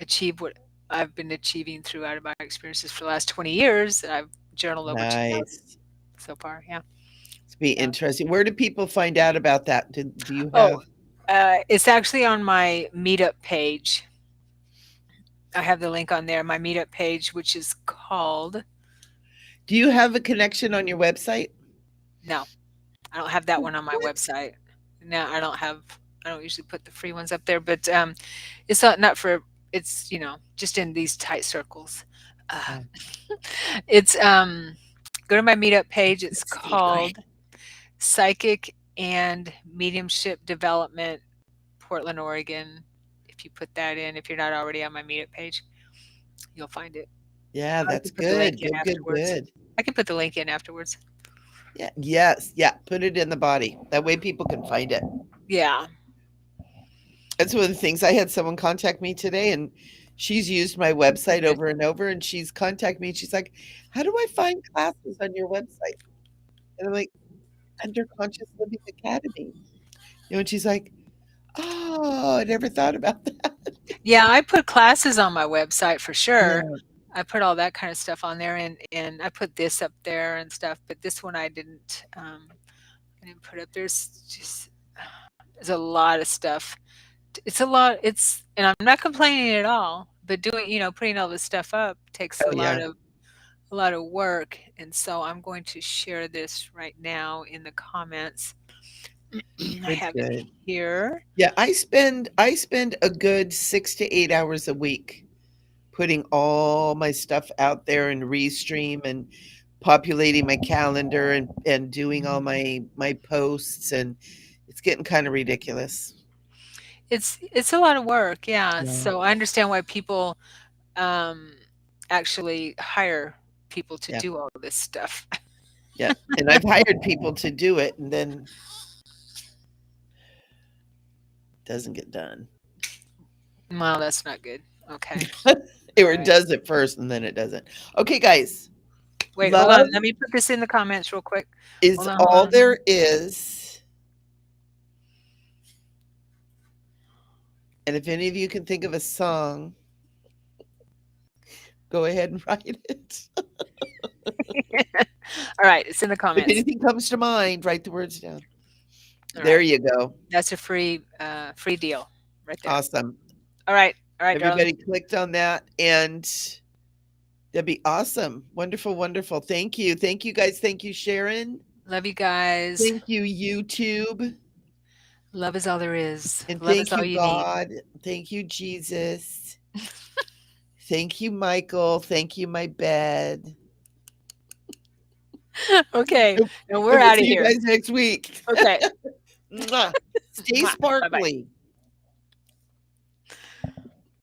achieve what I've been achieving through out-of-body experiences for the last 20 years, and I've journaled over 2,000 Nice. so far, yeah, It's be yeah. interesting. Where do people find out about that? Do you Oh, have it's actually on my Meetup page. I have the link on there, my Meetup page, which is called a connection on your website? no, I don't have that one on my What? website. No, I don't usually put the free ones up there, but, it's not for it's, just in these tight circles. Uh, Oh, it's, go to my Meetup page, it's it's secret. called Psychic and Mediumship Development, Portland, Oregon. If you put that in, if you're not already on my Meetup page, you'll find it. Yeah, I that's can put the link good. in Good, good, afterwards. good. I can put the link in afterwards. Yeah, yes, yeah, put it in the body. That way people can find it. Yeah. That's one of the things. I had someone contact me today, and she's used my website over and over, and she's contacted me, and she's like, "How do I find classes on your website?" And I'm like, "Under Conscious Living Academy." And she's like, "Oh, I never thought about that." Yeah, I put classes on my website for sure. Yeah. I put all that kind of stuff on there, and I put this up there and stuff, but this one I didn't put up. There's a lot of stuff. It's a lot. It's and I'm not complaining at all, but putting all this stuff up takes Oh, yeah. a lot of work, and so I'm going to share this right now in the comments. I Good, have it good. here. Yeah, I spend a good 6 to 8 hours a week putting all my stuff out there and Restream and populating my calendar and doing all my posts, and it's getting kind of ridiculous. It's a lot of work, yeah. Yeah. So I understand why people um, actually hire people to Yeah. do all this stuff. Yeah. And I've hired people to do it, and then it doesn't get done. Well, that's not good. Okay. Or All it right. does it first and then it doesn't. Okay, guys. Wait, hold Love on. Let me put this in the comments real quick. is Hold on, hold all on. there is. And if any of you can think of a song, go ahead and write it. All right, it's in the If comments. anything comes to mind, write the words down. All There right. you go. That's a free deal right there. Awesome. All right. All right, darling. Everybody clicked on that, and that'd be awesome. Wonderful, wonderful. Thank you. Thank you, guys. Thank you, Sharon. Love you guys. Thank you, YouTube. Love is all there is. And Love is thank all you, you need. God. Thank you, Jesus. Thank you, Michael. Thank you, my bed. Okay. And And we're we'll out of see you here. guys next week. Okay. Mwah. Stay Bye bye. sparkly.